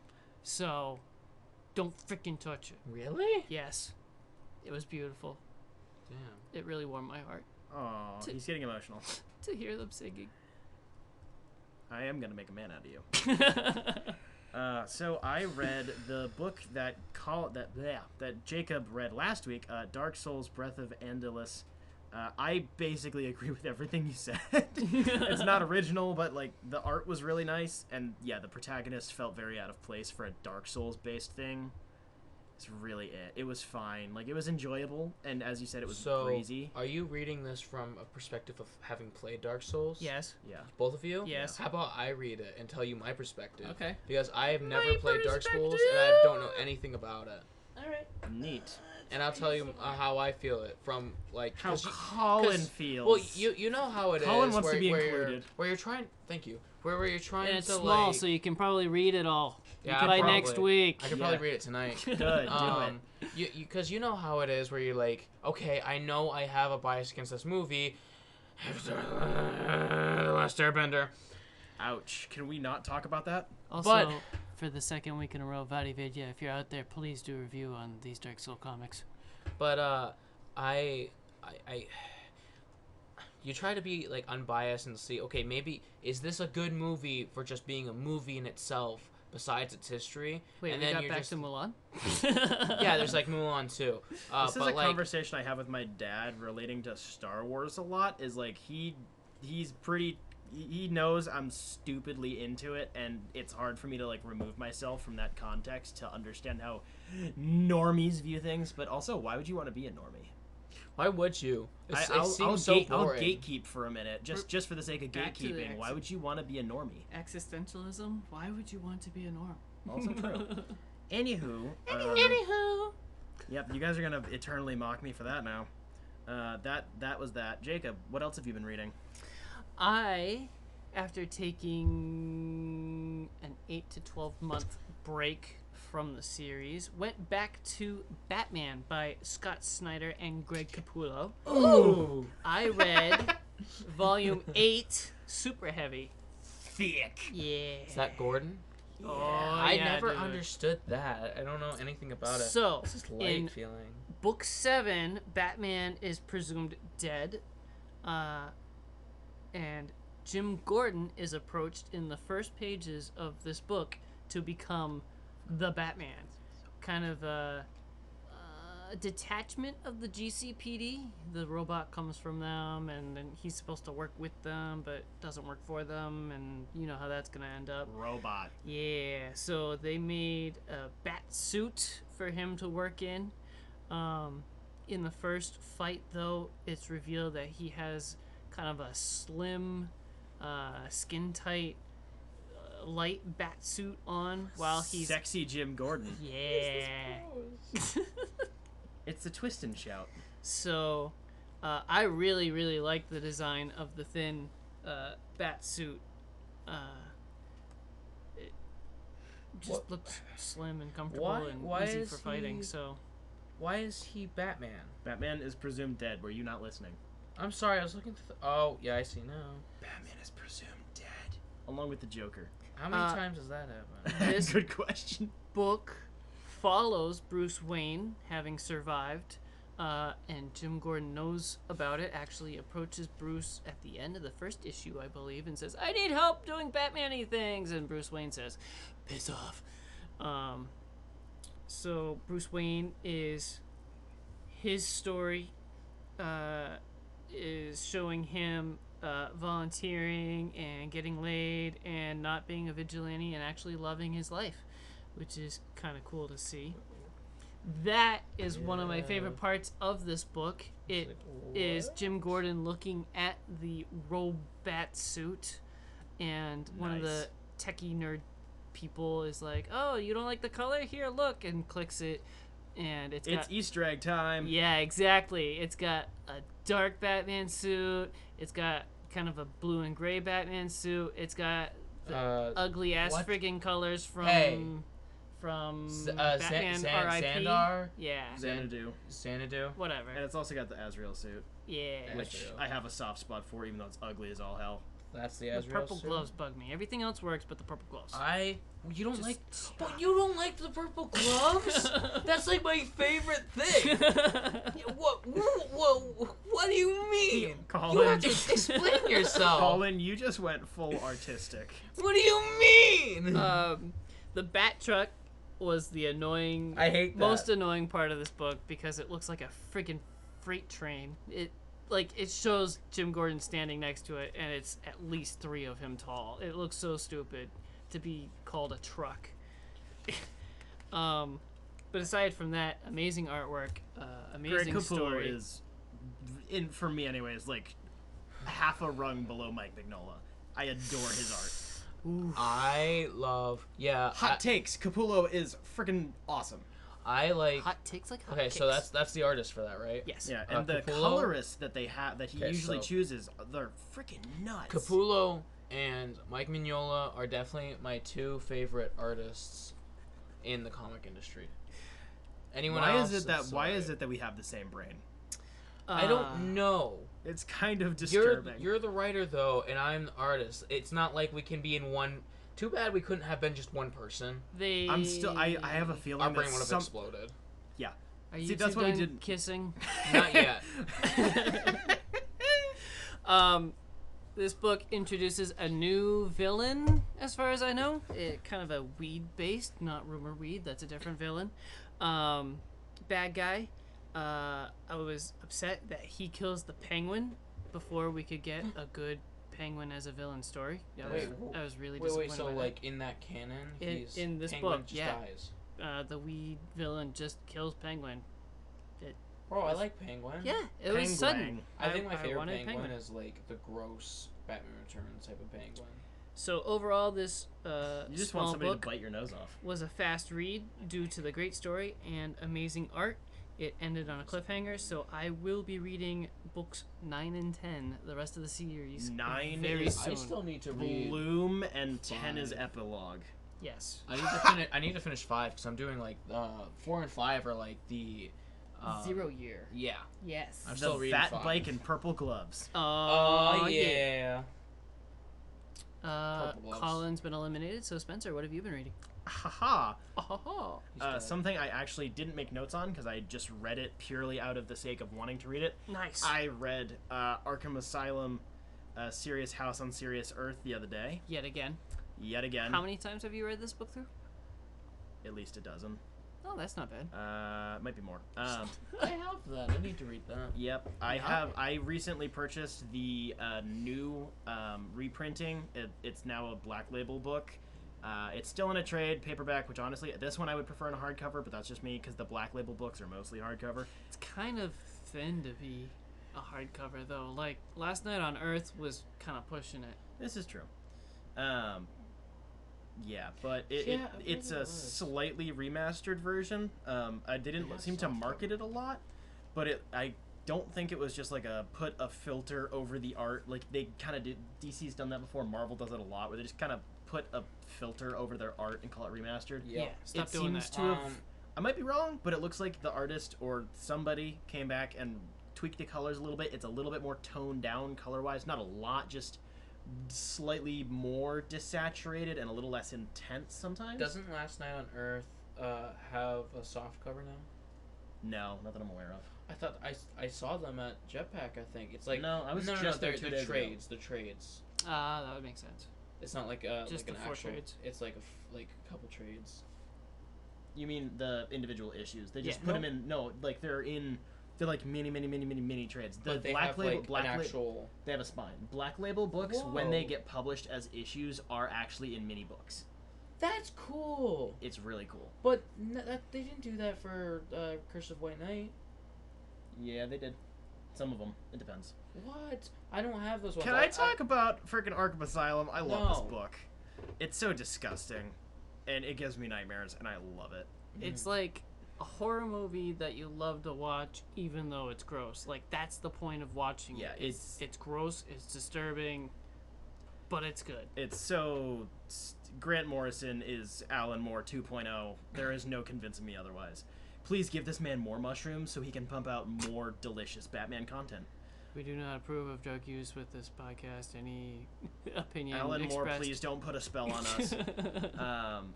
So don't freaking touch it. Really? Yes, it was beautiful. Damn. It really warmed my heart Oh, he's getting emotional. to hear them singing. I am gonna make a man out of you. So I read the book that Jacob read last week, Dark Souls: Breath of Andalus. I basically agree with everything you said. It's not original, but like the art was really nice, and yeah, the protagonist felt very out of place for a Dark Souls based thing. It's really it. It was fine. Like it was enjoyable, and as you said, it was breezy. Are you reading this from a perspective of having played Dark Souls? Yes. Yeah. Both of you? Yes. How about I read it and tell you my perspective? Okay. Because I have never My played Dark Souls perspective! and I don't know anything about it. All right. Neat. And I'll tell you how I feel it from like How 'cause you- Colin 'cause- feels. Well, you know how it is. Colin wants to where, be where included. where you're trying. Thank you. Where you're trying And it's to small, like. so you can probably read it all. Yeah, by probably. next week. I could Yeah. probably read it tonight. Good. Do it. Because you know how it is where you're like, okay, I know I have a bias against this movie. The Last Airbender. Ouch. Can we not talk about that? Also, But- for the second week in a row, Vidya, if you're out there, please do a review on these Dark Soul comics. But I you try to be like unbiased and see, okay, maybe is this a good movie for just being a movie in itself besides its history? Wait, and we then got you're back just, to Mulan? yeah, there's like Mulan too. This is but a like, conversation I have with my dad relating to Star Wars a lot. Is like he's pretty. He knows I'm stupidly into it, and it's hard for me to like remove myself from that context to understand how normies view things. But also, why would you want to be a normie? why would you? It I'll seems so I'll boring. gatekeep for a minute, just for the sake of Back to the gatekeeping. Why would you want to be a normie? Existentialism? Why would you want to be a norm? Also true. Anywho. Anywho. Yep, you guys are gonna eternally mock me for that now. That was that. Jacob, what else have you been reading? I, after taking an 8 to 12 month break from the series, went back to Batman by Scott Snyder and Greg Capullo. Ooh. I read Volume 8, Super Heavy. Thick. Yeah. Is that Gordon? Oh, I yeah, never dude. understood that. I don't know anything about it. So, It's just in light feeling. Book 7, Batman is presumed dead, and Jim Gordon is approached in the first pages of this book to become the Batman. Kind of a detachment of the GCPD. The robot comes from them, and then he's supposed to work with them, but doesn't work for them, and you know how that's going to end up. Robot. Yeah, so they made a bat suit for him to work in. In the first fight, though, it's revealed that he has kind of a slim, skin-tight, light bat suit on while he's... Sexy Jim Gordon. Yeah. It's the twist and shout. So, I really, really like the design of the thin bat suit. It just looks slim and comfortable and easy for fighting. So, Why is he Batman? Batman is presumed dead. Were you not listening? I'm sorry, I was looking through oh, yeah, I see now. Batman is presumed dead. Along with the Joker. How many times does that happen? This- Good question. book follows Bruce Wayne having survived, and Jim Gordon knows about it. Actually, approaches Bruce at the end of the first issue, I believe, and says, "I need help doing Batman-y things." And Bruce Wayne says, "Piss off." So Bruce Wayne is his story is showing him volunteering and getting laid and not being a vigilante and actually loving his life, which is kind of cool to see. That is one of my favorite parts of this book. It is Jim Gordon looking at the Robat suit, and one of the techie nerd people is like, "Oh, you don't like the color? Here, look," and clicks it, and it's Easter egg time. Yeah, exactly. It's got a dark Batman suit. It's got kind of a blue and gray Batman suit. It's got the ugly ass friggin' colors from Batman R.I.P. Xandar? Yeah. Xanadu. Whatever. And it's also got the Azrael suit, Yeah. which I have a soft spot for, even though it's ugly as all hell. That's the The Azrael purple suit? gloves bug me. Everything else works, but the purple gloves. You don't Just like... stop. Oh, you don't like the purple gloves? That's like my favorite thing. What do you mean? Colin, You have to explain yourself. Colin, you just went full artistic. What do you mean? The Bat Truck was the annoying, I hate that. most annoying part of this book because it looks like a friggin' freight train. It shows Jim Gordon standing next to it, and it's at least 3 of him tall. It looks so stupid to be called a truck. But aside from that, amazing artwork, amazing Greg Capullo story. is, for me anyways, like half a rung below Mike Mignola. I adore his art. I love... Yeah. Hot takes. Capullo is freaking awesome. I like... Hot takes like hot Okay, cakes. so that's the artist for that, right? Yes. Yeah, and the Capullo? colorists that they have that he Okay, usually so- chooses, they're freaking nuts. Capullo and Mike Mignola are definitely my 2 favorite artists in the comic industry. Anyone Why else? is it's it that we have the same brain? I don't know. It's kind of disturbing. You're the writer though, and I'm the artist. It's not like we can be in one. Too bad we couldn't have been just one person. I have a feeling Our that brain would have exploded. Yeah. Are you See, two that's what we done did. kissing? Not yet. This book introduces a new villain, as far as I know. Kind of a weed-based, not rumor weed. That's a different villain. Bad guy. I was upset that he kills the Penguin before we could get a good Penguin as a villain story. I was really disappointed so by that. like in that canon, In this Penguin book, just yeah. dies. The weed villain just kills Penguin. Bro, I like Penguin. Yeah, it was sudden. I think my favorite wanted penguin is like the gross Batman Returns type of penguin. So overall, this You just want small somebody book to bite your nose off. was a fast read due to the great story and amazing art. it ended on a cliffhanger. So I will be reading books 9 and 10, the rest of the series, 9 very is soon. I still need to read. Bloom, and 10 is 5. epilogue. Yes. I need to finish 5 because I'm doing like 4 and 5 are like the 0 year. Yeah. Yes. I'm The still reading fat 5. bike and purple gloves. Oh yeah. Purple gloves. Colin's been eliminated. So Spencer, what have you been reading? Haha. Oh, He's dead. Something I actually didn't make notes on because I just read it purely out of the sake of wanting to read it. nice. I read Arkham Asylum, Serious House on Serious Earth the other day. Yet again. Yet again. How many times have you read this book through? At least a dozen. Oh, that's not bad. Might be more. I have that. I need to read that. Yep, I recently purchased the new reprinting. It's now a Black Label book. It's still in a trade paperback, which honestly, this one I would prefer in a hardcover, but that's just me because the Black Label books are mostly hardcover. It's kind of thin to be a hardcover, though. Like, Last Night on Earth was kind of pushing it. This is true. Yeah, but Yeah, it's it a was. slightly remastered version. I didn't Yeah, seem to soft market cover. it a lot, but I don't think it was just like put a filter over the art. Like they kind of did. DC's done that before. Marvel does it a lot, where they just kind of put a filter over their art and call it remastered. Yep. Yeah, stop It doing seems that. to have. I might be wrong, but it looks like the artist or somebody came back and tweaked the colors a little bit. It's a little bit more toned down color-wise. Not a lot, just slightly more desaturated and a little less intense sometimes. Doesn't Last Night on Earth have a soft cover now? No, not that I'm aware of. I thought I saw them at Jetpack. I think it's like No, I was no, just there 2 they're days ago. trades. The trades. That would make sense. It's not like Just like the an 4 actual. trades. It's like like a couple trades. You mean the individual issues? They just Yeah. put them in. No, like they're like mini trades. The But they Black have Label, like Black an Label, actual. they have a spine. Black Label books, when they Whoa. get published as issues, are actually in mini books. That's cool. It's really cool. But they didn't do that for Curse of White Knight. Yeah, they did. Some of them. It depends. What? I don't have those ones. Can I talk about freaking Arkham Asylum? I love this No. book. It's so disgusting, and it gives me nightmares, and I love it. It's like a horror movie that you love to watch, even though it's gross. Like, that's the point of watching Yeah, it. It's gross, it's disturbing, but it's good. It's so... Grant Morrison is Alan Moore 2.0. There is no convincing me otherwise. Please give this man more mushrooms so he can pump out more delicious Batman content. We do not approve of drug use with this podcast. Any opinion Alan Moore, expressed. please don't put a spell on us.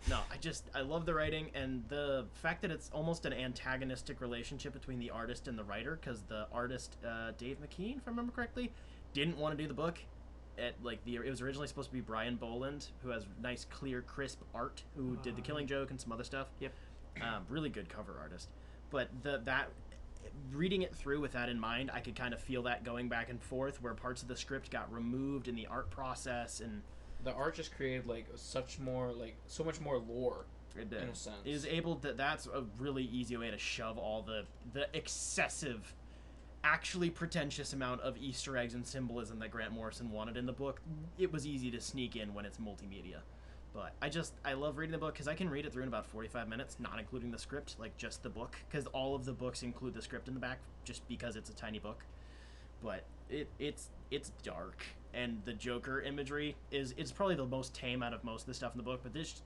No, I love the writing and the fact that it's almost an antagonistic relationship between the artist and the writer, because the artist, Dave McKean, if I remember correctly, didn't want to do the book. It was originally supposed to be Brian Boland, who has nice, clear, crisp art, who did The Killing Joke and some other stuff. Yep. Really good cover artist. But reading it through with that in mind, I could kind of feel that going back and forth, where parts of the script got removed in the art process, and The art just created like so much more lore. it In a sense. is able to. That's a really easy way to shove all the excessive, actually pretentious amount of Easter eggs and symbolism that Grant Morrison wanted in the book. It was easy to sneak in when it's multimedia. But I love reading the book because I can read it through in about 45 minutes, not including the script, like just the book, because all of the books include the script in the back, just because it's a tiny book. But it's dark, and the Joker imagery it's probably the most tame out of most of the stuff in the book, but this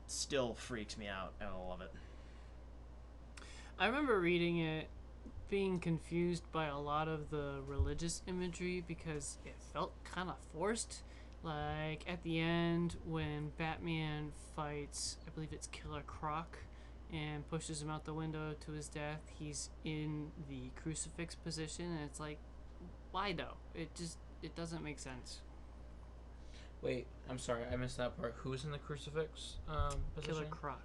still freaks me out, and I love it. I remember reading it, being confused by a lot of the religious imagery because it felt kind of forced. Like, at the end, when Batman fights, I believe it's Killer Croc, and pushes him out the window to his death, he's in the crucifix position, and it's like, why though? It doesn't make sense. Wait, I'm sorry, I missed that part. Who's in the crucifix position? Killer Croc.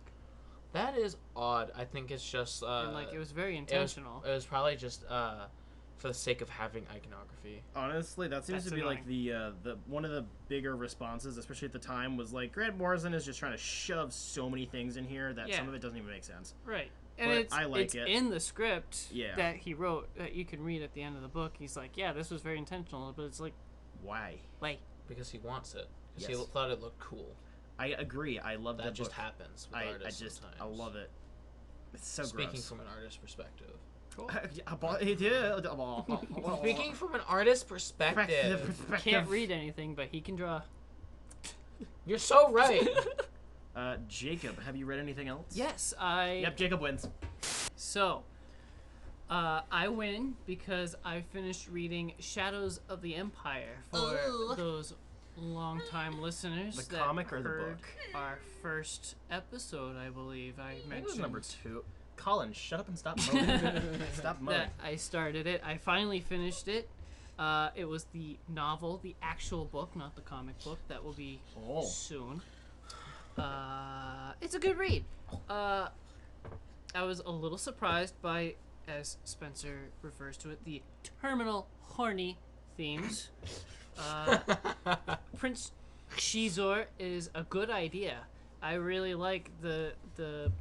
That is odd. I think it's just And, like, it was very intentional. It was probably just for the sake of having iconography. Honestly, that seems That's to be like annoying. the one of the bigger responses, especially at the time, was like Grant Morrison is just trying to shove so many things in here that Yeah. some of it doesn't even make sense. Right. And But it's, I like it's it. in the script Yeah. that he wrote that you can read at the end of the book. He's like, yeah, this was very intentional, but it's like, Why? wait. Because he wants it. Because Yes. he thought it looked cool. I agree. I love That that just book. happens with I artists just sometimes. I love it. It's so Speaking gross. from an artist's perspective. Speaking from an artist's perspective. Can't read anything, but he can draw. You're so right. Jacob, have you read anything else? Yes, Yep, Jacob wins. So, I win because I finished reading Shadows of the Empire for those long-time listeners. The comic or the heard book? Our first episode, I believe I It mentioned. was number 2. Colin, shut up and stop moaning. Stop moaning. That I started it. I finally finished it. It was the novel, the actual book, not the comic book. That will be soon. It's a good read. I was a little surprised by, as Spencer refers to it, the terminal horny themes. Prince Shizor is a good idea. I really like the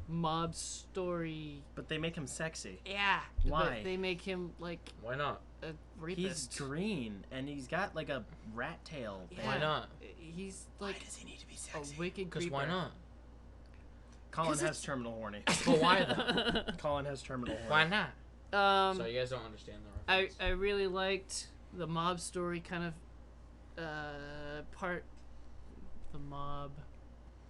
mob story. But they make him sexy. Yeah. Why? But they make him like Why not? a rapist. He's green, and he's got like a rat tail. Yeah. Why not? He's like Why does he need to be a sexy? wicked Because creeper. why not? Colin 'Cause has terminal horny. But why though? Colin has terminal horny. Why not? So you guys don't understand the reference. I really liked the mob story kind of part, the mob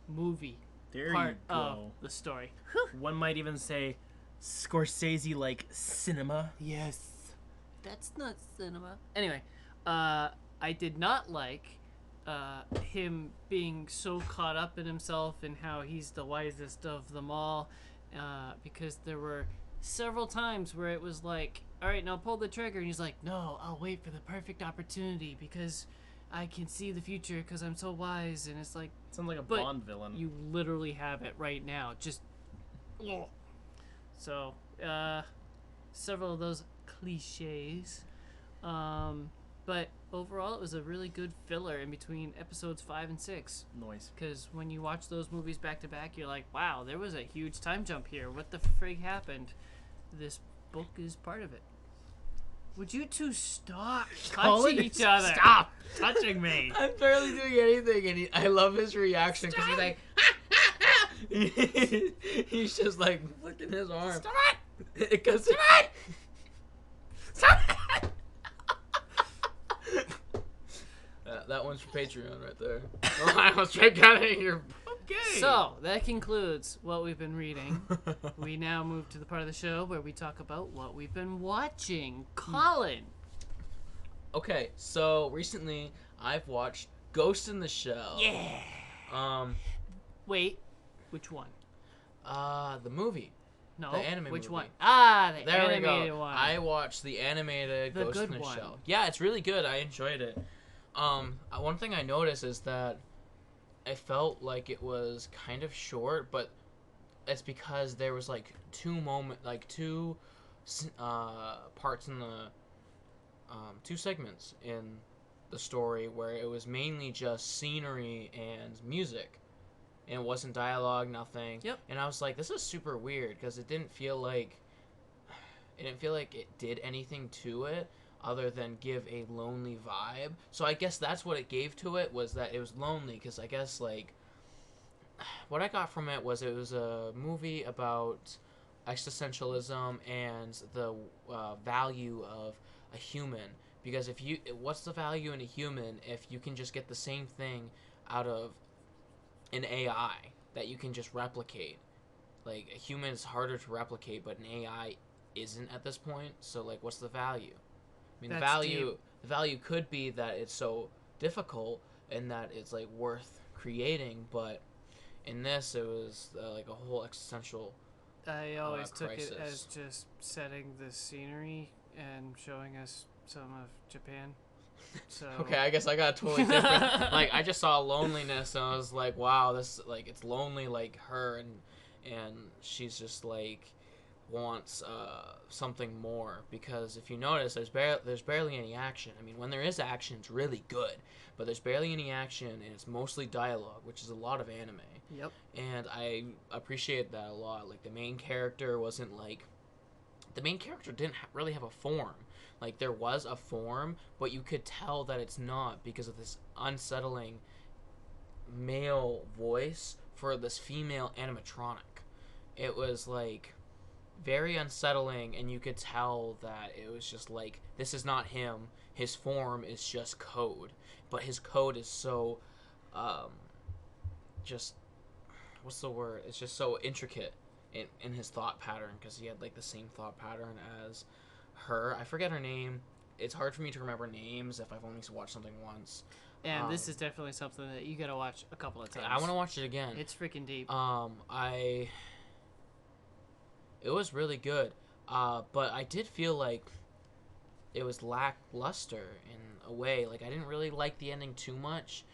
movie There part you go. of the story. One might even say Scorsese-like cinema. Yes. That's not cinema. Anyway, I did not like him being so caught up in himself and how he's the wisest of them all, because there were several times where it was like, all right, now pull the trigger, and he's like, no, I'll wait for the perfect opportunity because I can see the future because I'm so wise. And it's like, Sounds like a But Bond villain. you literally have it right now. Just so several of those cliches, but overall it was a really good filler in between episodes 5 and 6, Noise. because when you watch those movies back to back, you're like, wow, there was a huge time jump here. What the frig happened? This book is part of it. Would you two stop touching each other? Stop touching me. I'm barely doing anything, and I love his reaction because he's like, he's just like flicking his arm. Stop it! Because Stop it! that one's for Patreon right there. I was trying to get it here. Okay. So that concludes what we've been reading. We now move to the part of the show where we talk about what we've been watching. Colin. Okay, so recently I've watched Ghost in the Shell. Yeah. Wait, which one? The movie. No, The anime which movie. one? Ah, the There we animated go. one. I watched the animated The Ghost in good the one. Shell. Yeah, it's really good. I enjoyed it. One thing I noticed is that I felt like it was kind of short, but it's because there was like two parts in the two segments in the story where it was mainly just scenery and music, and it wasn't dialogue, nothing. Yep. And I was like, this is super weird because it didn't feel like it did anything to it other than give a lonely vibe. So I guess that's what it gave to it, was that it was lonely, because I guess like what I got from it was a movie about existentialism and the value of a human. Because what's the value in a human if you can just get the same thing out of an AI that you can just replicate? Like, a human is harder to replicate, but an AI isn't at this point. So like, what's the value? I mean, the value could be that it's so difficult and that it's like worth creating, but in this it was like a whole existential I always took crisis. it as just setting the scenery and showing us some of Japan. So Okay, I guess I got totally different. Like, I just saw loneliness and I was like, wow, this, like, it's lonely like her, and she's just like wants something more, because if you notice, there's barely any action. I mean, when there is action, it's really good, but there's barely any action, and it's mostly dialogue, which is a lot of anime. Yep. And I appreciate that a lot. Like, the main character didn't really have a form. Like, there was a form, but you could tell that it's not, because of this unsettling male voice for this female animatronic. It was like, very unsettling, and you could tell that it was just like, this is not him. His form is just code, but his code is so, just, what's the word? It's just so intricate in his thought pattern, because he had like the same thought pattern as her. I forget her name. It's hard for me to remember names if I've only watched something once. And this is definitely something that you gotta watch a couple of times. I want to watch it again. It's freaking deep. It was really good, but I did feel like it was lackluster in a way. Like, I didn't really like the ending too much.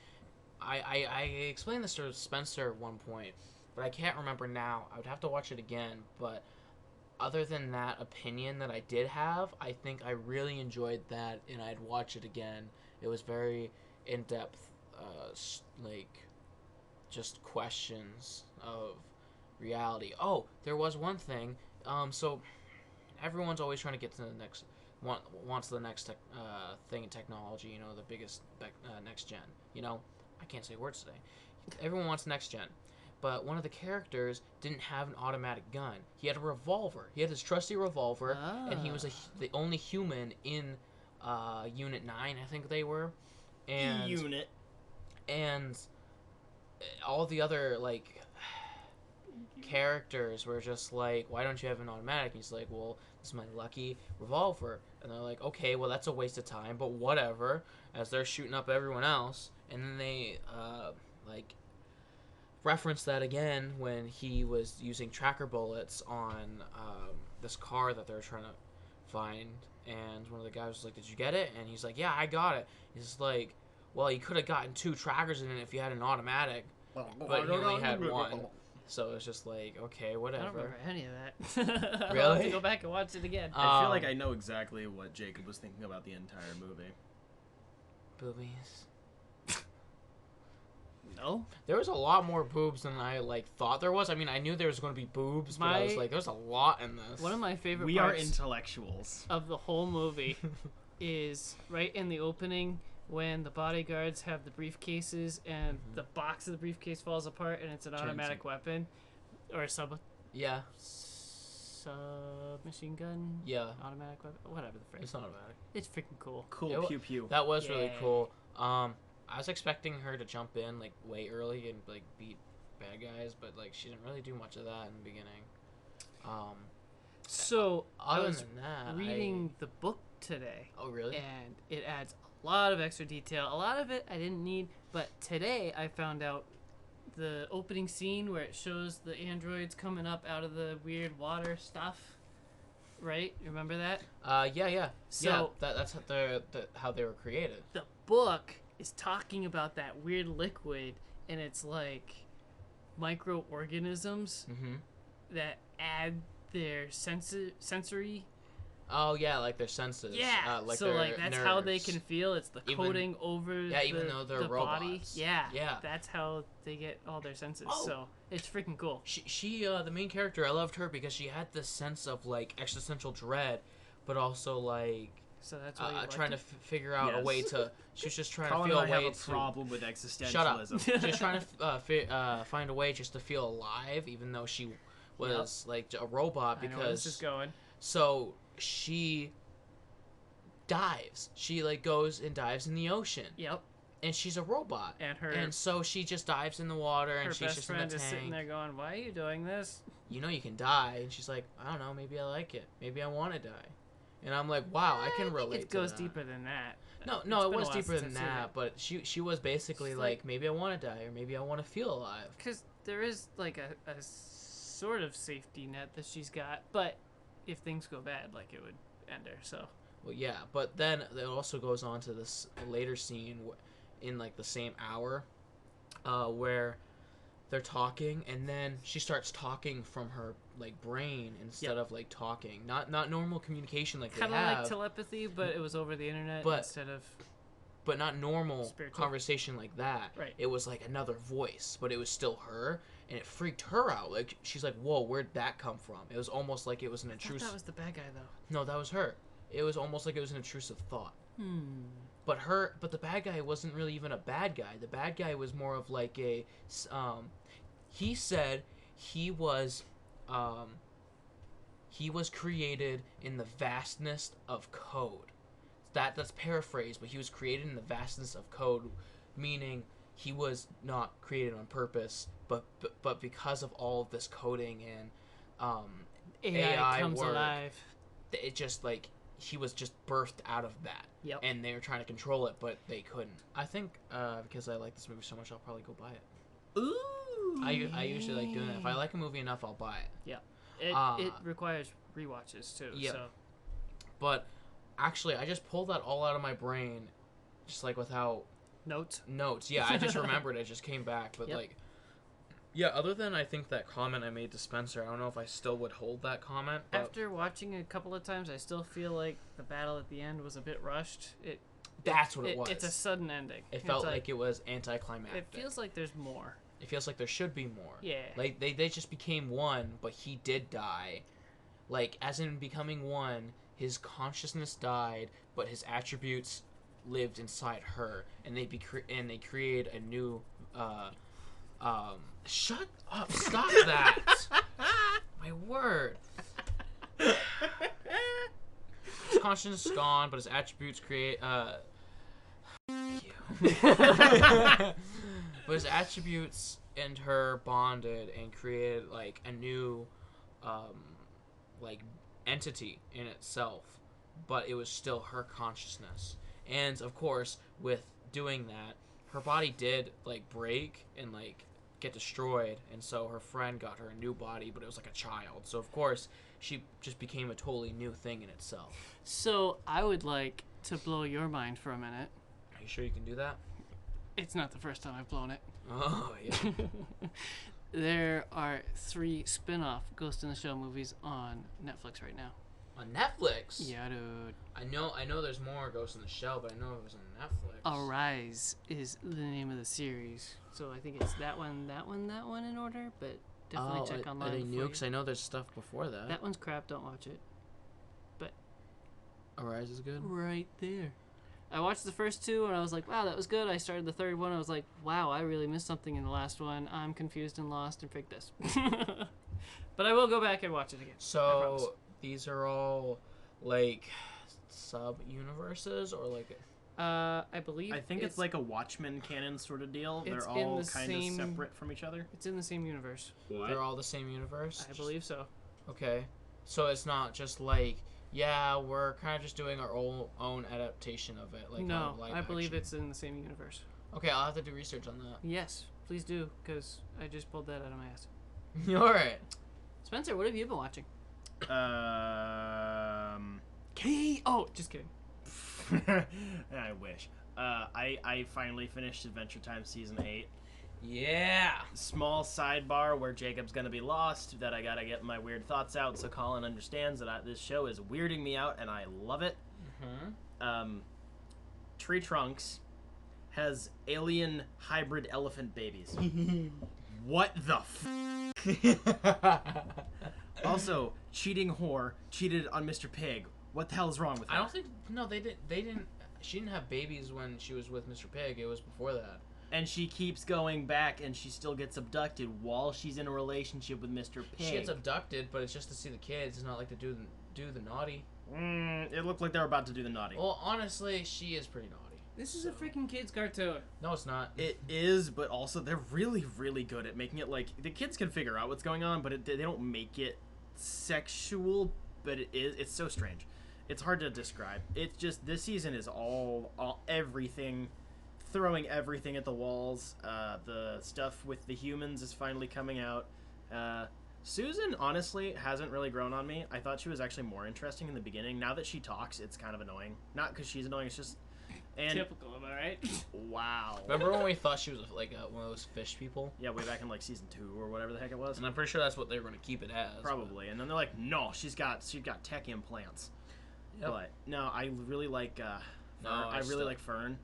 I explained this to Spencer at one point, but I can't remember now. I would have to watch it again, but other than that opinion that I did have, I think I really enjoyed that, and I'd watch it again. It was very in-depth, like, just questions of reality. Oh, there was one thing. So everyone's always trying to get to the next, wants the next thing in technology, you know, the biggest next gen. You know, I can't say words today. Everyone wants next gen. But one of the characters didn't have an automatic gun. He had a revolver. He had his trusty revolver, and he was the only human in Unit 9, I think they were. And Unit. And all the other, like, characters were just like, why don't you have an automatic? And he's like, well, this is my lucky revolver. And they're like, okay, well, that's a waste of time, but whatever, as they're shooting up everyone else. And then they, like, reference that again when he was using tracker bullets on this car that they were trying to find. And one of the guys was like, did you get it? And he's like, yeah, I got it. He's like, well, you could have gotten 2 trackers in it if you had an automatic, but he only had 1. So it's just like, okay, whatever. I don't remember any of that. Really? I'll have to go back and watch it again. I feel like I know exactly what Jacob was thinking about the entire movie. Boobies. No? There was a lot more boobs than I, like, thought there was. I mean, I knew there was going to be boobs, but I was like, there's a lot in this. One of my favorite We are parts intellectuals. of the whole movie is right in the opening when the bodyguards have the briefcases and the box of the briefcase falls apart and it's an automatic weapon or a Yeah. submachine gun. Yeah. Automatic weapon. Whatever the phrase. It's not automatic. It's freaking cool. Cool, pew pew. That was really Yeah. cool. I was expecting her to jump in, like, way early and, like, beat bad guys, but, like, she didn't really do much of that in the beginning. So I Other was than that, reading the book today. Oh, really? And it adds a lot of extra detail. A lot of it I didn't need, but today I found out the opening scene where it shows the androids coming up out of the weird water stuff. Right? You remember that? Yeah. So that's how they were created. the book is talking about that weird liquid, and it's like microorganisms that add their sensory. Oh yeah, like their senses. Yeah. Like so their like that's how they nerves. can feel. It's the coating over. even though they're the body. robots. Yeah. Yeah. That's how they get all their senses. Oh. So it's freaking cool. She the main character, I loved her because she had this sense of, like, existential dread, but also, like, So that's why you trying to figure out a Yes. way to. She was just trying Colin to feel and a I way have a to. problem with existentialism. Shut up. Just trying to find a way just to feel alive, even though she was like a robot. I know where this Because is going. so she dives. She, like, goes and dives in the ocean, Yep. and she's a robot. And so she just dives in the water, and her she's best just in friend the is sitting tank. there going, "Why are you doing this?" You know you can die, and she's like, I don't know, maybe I like it, maybe I want to die, and I'm like, wow, I can relate. It goes to that. deeper than that. No, It's it been a was while deeper since than I've seen that, it. but she was basically It's like, like- maybe I want to die, or maybe I want to feel alive. Because there is like a sort of safety net that she's got, but if things go bad, like it would end her. So Well, yeah, but then it also goes on to this later scene in, like, the same hour, where they're talking, and then she starts talking from her, like, brain instead of, like, talking. Not normal communication like kind they of have, like telepathy, but it was over the internet But- instead of. but not normal Spiritual. conversation like that. Right. It was like another voice, but it was still her, and it freaked her out. Like, she's like, whoa, where'd that come from? It was almost like it was an I thought intrusive. that was the bad guy though. No, that was her. It was almost like it was an intrusive thought. But the bad guy wasn't really even a bad guy. The bad guy was more of like he said he was, he was created in the vastness of code. That's paraphrased, but he was created in the vastness of code, meaning he was not created on purpose, but because of all of this coding and AI comes work, alive. it just like he was just birthed out of that. Yep. And they were trying to control it, but they couldn't. I think because I like this movie so much, I'll probably go buy it. Ooh. I usually like doing that. If I like a movie enough, I'll buy it. Yeah. It requires rewatches too. Yeah. So. But actually, I just pulled that all out of my brain, just like without Notes. Yeah, I just remembered it. Just came back, but Yep. like. Yeah, other than I think that comment I made to Spencer, I don't know if I still would hold that comment. But After watching it a couple of times, I still feel like the battle at the end was a bit rushed. That's what it was. It's a sudden ending. It felt like it was anticlimactic. It feels like there's more. It feels like there should be more. Yeah. Like they just became one, but he did die. Like as in becoming one, his consciousness died, but his attributes lived inside her, and they create a new. Shut up! Stop that! My word. His consciousness is gone, but his attributes create. But his attributes and her bonded and created like a new, like entity in itself, but it was still her consciousness. And of course, with doing that, her body did like break and like get destroyed, and so her friend got her a new body, but it was like a child. So of course, she just became a totally new thing in itself. So I would like to blow your mind for a minute. Are you sure you can do that? It's not the first time I've blown it. Oh, yeah. There are 3 spin-off Ghost in the Shell movies on Netflix right now. On Netflix? Yeah, dude. I know there's more Ghost in the Shell, but I know it was on Netflix. Arise is the name of the series. So I think it's that one in order, but definitely check online. Are they new? before Because I know there's stuff before that. That one's crap, don't watch it. But Arise is good? right there. I watched the first 2 and I was like, wow, that was good. I started the third one. I was like, wow, I really missed something in the last one. I'm confused and lost and freak this. But I will go back and watch it again. So these are all like sub-universes or like... I believe I think it's like a Watchmen canon sort of deal. It's They're in all the kind of same- separate from each other. it's in the same universe. They're all the same universe? I believe so. Okay. So it's not just like, yeah, we're kind of just doing our own adaptation of it. Like No, live I believe action. it's in the same universe. Okay, I'll have to do research on that. Yes, please do, because I just pulled that out of my ass. Alright. Spencer, what have you been watching? Oh, just kidding. I wish. I finally finished Adventure Time Season 8. Yeah! Small sidebar where Jacob's gonna be lost, that I gotta get my weird thoughts out so Colin understands that this show is weirding me out and I love it. Mm-hmm. Tree Trunks has alien hybrid elephant babies. What the Also, cheating whore cheated on Mr. Pig. What the hell is wrong with her? I don't think... No, they didn't... She didn't have babies when she was with Mr. Pig. It was before that. And she keeps going back, and she still gets abducted while she's in a relationship with Mr. Pig. She gets abducted, but it's just to see the kids. It's not like to do the naughty. It looked like they were about to do the naughty. Well, honestly, she is pretty naughty. This is a freaking kids cartoon. No, it's not. It is, but also they're really, really good at making it like the kids can figure out what's going on, but they don't make it sexual. But it's so strange. It's hard to describe. It's just this season is all everything, throwing everything at the walls. The stuff with the humans is finally coming out. Susan honestly hasn't really grown on me. I thought she was actually more interesting in the beginning. Now that she talks, it's kind of annoying. Not because she's annoying. It's just Typical, am I right? Wow. Remember when we thought she was like one of those fish people? Yeah, way back in like season 2 or whatever the heck it was. And I'm pretty sure that's what they were going to keep it as. Probably. And then they're like, no, she's got tech implants. Yep. But no, I really like Fern. No, I really like Fern.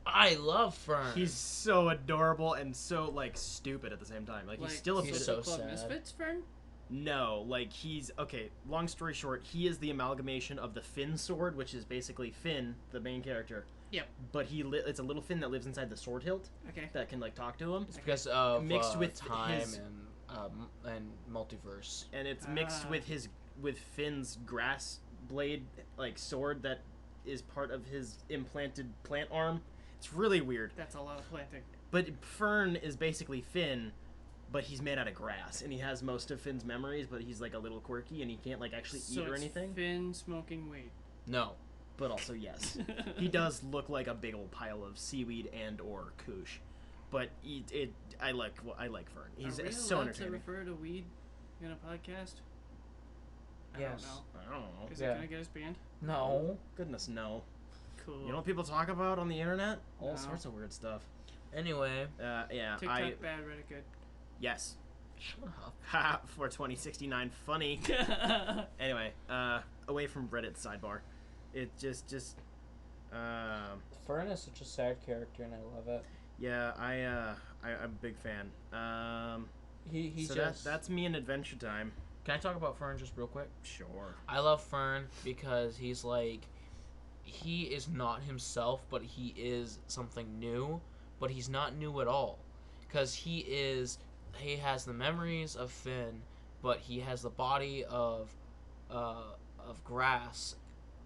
I love Fern. He's so adorable and so like stupid at the same time. Like he's still a he's bit. so Club sad. Misfits, Fern? No, like he's okay. Long story short, he is the amalgamation of the Finn sword, which is basically Finn, the main character. Yep. But it's a little Finn that lives inside the sword hilt Okay. that can like talk to him. It's because of Mixed with time his- and multiverse. And it's mixed with his with Finn's grass blade like sword that is part of his implanted plant arm. It's really weird. That's a lot of planting. But Fern is basically Finn, but he's made out of grass, and he has most of Finn's memories, but he's like a little quirky, and he can't like actually eat or anything. Finn smoking weed. No. But also yes, he does look like a big old pile of seaweed and or koosh. But I like Fern. He's Are we so allowed entertaining. to refer to weed in a podcast? Yes. I don't know. Is it gonna get us banned? No. Goodness no. Cool. You know what people talk about on the internet? All No. sorts of weird stuff. Anyway. Yeah. TikTok bad, Reddit good. Yes. Shut up. Ha! For 2069 funny. Anyway, away from Reddit's sidebar. It just Fern is such a sad character, and I love it. yeah, I'm a big fan. He So just. that's me in Adventure Time. Can I talk about Fern just real quick? Sure. I love Fern because he's like, he is not himself, but he is something new, but he's not new at all, because he has the memories of Finn, but he has the body of grass,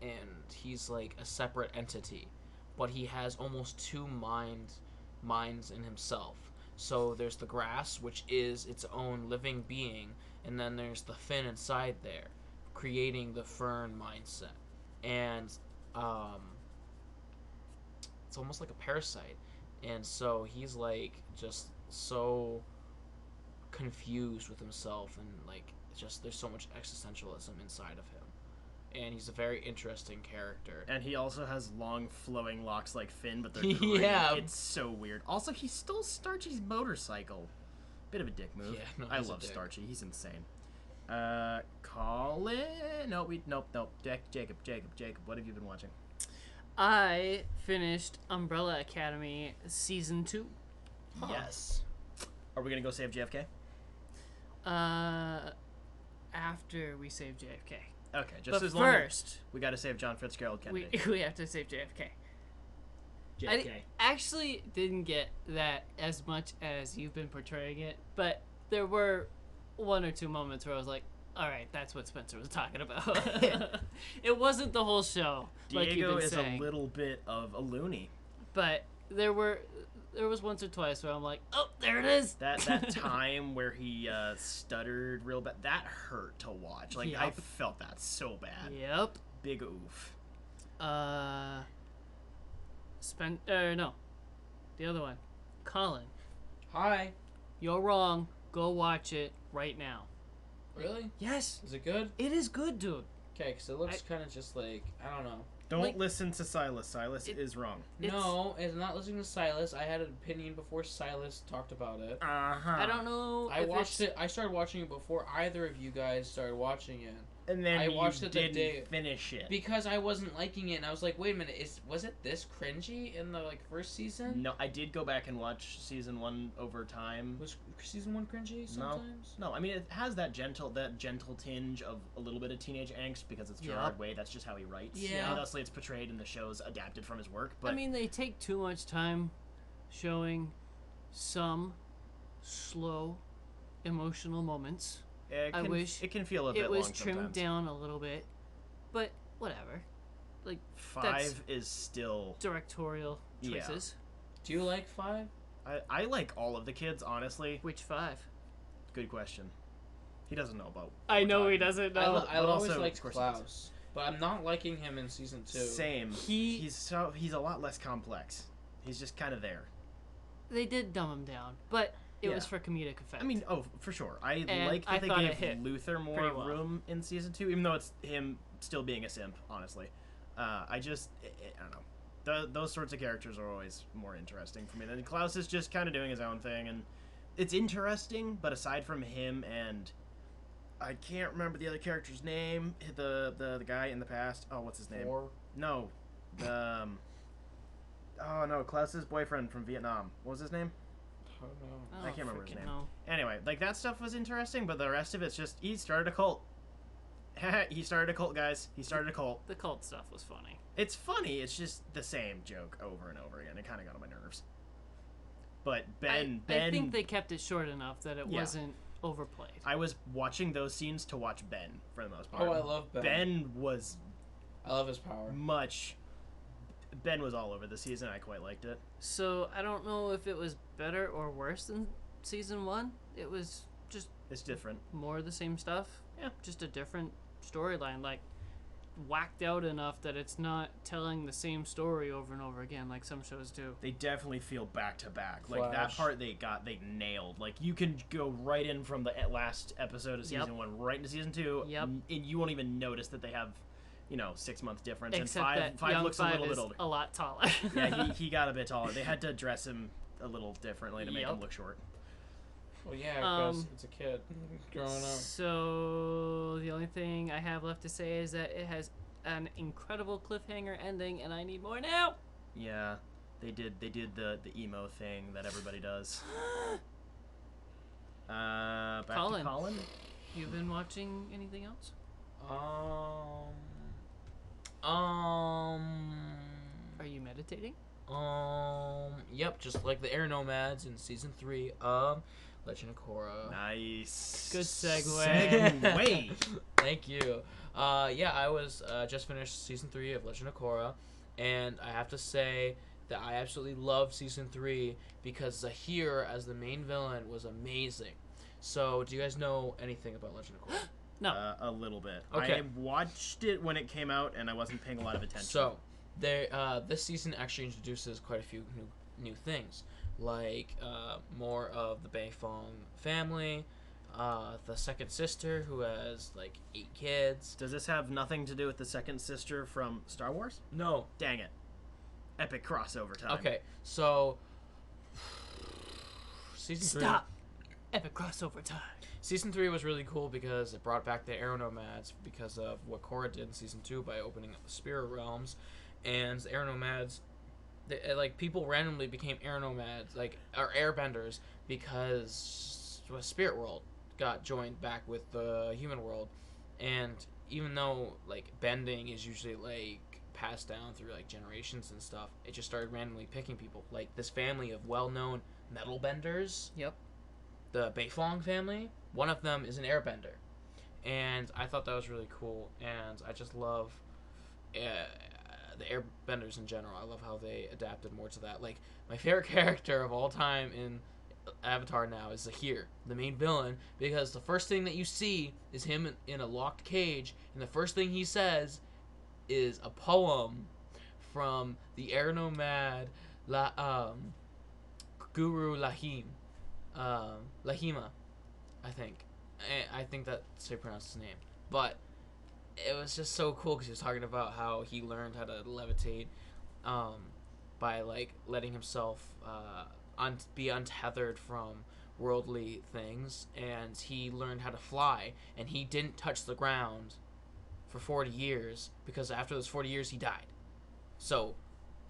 and he's like a separate entity, but he has almost two minds in himself. So there's the grass, which is its own living being, and then there's the Finn inside there, creating the Fern mindset. And it's almost like a parasite. And so he's like just so confused with himself, and like just there's so much existentialism inside of him. And he's a very interesting character. And he also has long flowing locks like Finn, but they're Yeah. green. It's so weird. Also, he stole Starchy's motorcycle. Bit of a dick move. Yeah, no, I he's a love dick. Starchy. He's insane. Colin? Nope. Jacob. What have you been watching? I finished Umbrella Academy Season 2. Huh. Yes. Are we gonna go save JFK? After we save JFK. Okay, just But as long first, as we gotta save John Fitzgerald Kennedy. we have to save JFK. JFK. I actually didn't get that as much as you've been portraying it, but there were one or two moments where I was like, all right, that's what Spencer was talking about. It wasn't the whole show, like you've Diego been is saying. a little bit of a loony. But there was once or twice where I'm like, oh, there it is. That time where he stuttered real bad, that hurt to watch. Like, I Yep. felt that so bad. Yep. Big oof. No. The other one. Colin, Hi. you're wrong. Go watch it right now. Really? Yes. Is it good? It is good, dude. Okay, because it looks kind of just like, I don't know. Don't Like- listen to Silas. Silas is wrong. No, it's not listening to Silas. I had an opinion before Silas talked about it. Uh-huh. I don't know. I if watched it's- it. I started watching it before either of you guys started watching it. And then I watched you it the didn't day- finish it. Because I wasn't liking it, and I was like, wait a minute, was it this cringy in the first season? No, I did go back and watch season 1 over time. Was season 1 cringy sometimes? No, I mean it has that gentle tinge of a little bit of teenage angst because it's Gerard Yep. Way. That's just how he writes. Yeah. Obviously, it's portrayed in the shows adapted from his work. But I mean, they take too much time showing some slow, emotional moments. it I can, wish it can feel a bit It was long trimmed sometimes. down a little bit, but whatever. Like, 5 is still. directorial Yeah. choices. Do you like 5? I like all of the kids, honestly. Which 5? Good question. He doesn't know about. I know he what we're talking doesn't I know. always also, liked of course, he does. Klaus, but I'm not liking him in season 2. Same. He- He's a lot less complex. He's just kind of there. They did dumb him down, but it was Yeah. for comedic effect. I mean, for sure. I And like that I they thought it gave hit Luther more pretty well. room in season 2, even though it's him still being a simp. Honestly, I don't know. Those sorts of characters are always more interesting for me. Then Klaus is just kind of doing his own thing, and it's interesting. But aside from him and I can't remember the other character's name, the guy in the past. Oh, what's his name? 4. No, the oh no, Klaus's boyfriend from Vietnam. What was his name? I don't know. I I can't remember his freaking name. know. Anyway, like that stuff was interesting, but the rest of it's just he started a cult. He started a cult, guys. He started a cult. The cult stuff was funny. It's funny. It's just the same joke over and over again. It kind of got on my nerves. But Ben, I think they kept it short enough that it Yeah. wasn't overplayed. I was watching those scenes to watch Ben for the most part. Oh, I love Ben. Ben was I love his power. Ben was all over the season. I quite liked it. So I don't know if it was better or worse than season 1. It was just It's different. more of the same stuff. Yeah, just a different storyline, like whacked out enough that it's not telling the same story over and over again like some shows do. They definitely feel back to back. Like that Flash. part they nailed. Like you can go right in from the last episode of season 1 right into season 2. Yep. And you won't even notice that they have, 6 month difference. Except and that five young looks Five a little is bit older. a lot taller. Yeah, he got a bit taller. They had to dress him a little differently to make Yep. him look short. Well, yeah, because it's a kid growing up. So the only thing I have left to say is that it has an incredible cliffhanger ending, and I need more now. Yeah, they did the emo thing that everybody does. Back Colin. to Colin. You've been watching anything else? Are you meditating? Yep, just like the Air Nomads in season 3 of Legend of Korra. Nice. Good segue. Segue. Thank you. Yeah, I was just finished season 3 of Legend of Korra, and I have to say that I absolutely loved season 3 because Zahir as the main villain was amazing. So, do you guys know anything about Legend of Korra? No. A little bit. Okay. I watched it when it came out, and I wasn't paying a lot of attention. So, this season actually introduces quite a few new things, like more of the Beifong family, the second sister who has like 8 kids. Does this have nothing to do with the second sister from Star Wars? No. Dang it. Epic crossover time. Okay, so season 3. Stop. Epic crossover time. Season 3 was really cool because it brought back the Air Nomads because of what Korra did in season 2 by opening up the spirit realms, and the Air Nomads, people randomly became Air Nomads, or Airbenders, because the spirit world got joined back with the human world, and even though bending is usually passed down through generations and stuff, it just started randomly picking people. Like this family of well-known metal benders. Yep. The Beifong family, one of them is an airbender, and I thought that was really cool, and I just love the airbenders in general. I love how they adapted more to that. Like, my favorite character of all time in Avatar now is Zahir, the main villain, because the first thing that you see is him in a locked cage, and the first thing he says is a poem from the Air Nomad Guru Lahima, I think. I think that's how you pronounce his name. But it was just so cool because he was talking about how he learned how to levitate by letting himself be untethered from worldly things, and he learned how to fly, and he didn't touch the ground for 40 years because after those 40 years he died. So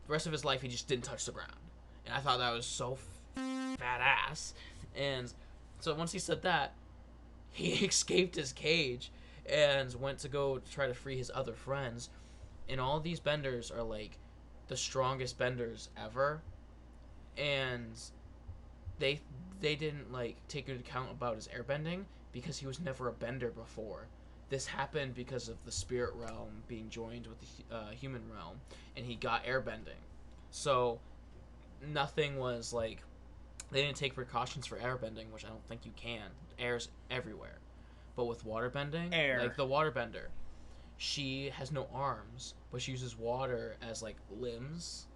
the rest of his life he just didn't touch the ground, and I thought that was so badass. And so once he said that, he escaped his cage and went to go try to free his other friends, and all these benders are the strongest benders ever, and they didn't take into account about his airbending because he was never a bender before. This happened because of the spirit realm being joined with the human realm, and he got airbending. So nothing was they didn't take precautions for airbending, which I don't think you can. Air's everywhere. But with waterbending, the waterbender, she has no arms, but she uses water as limbs.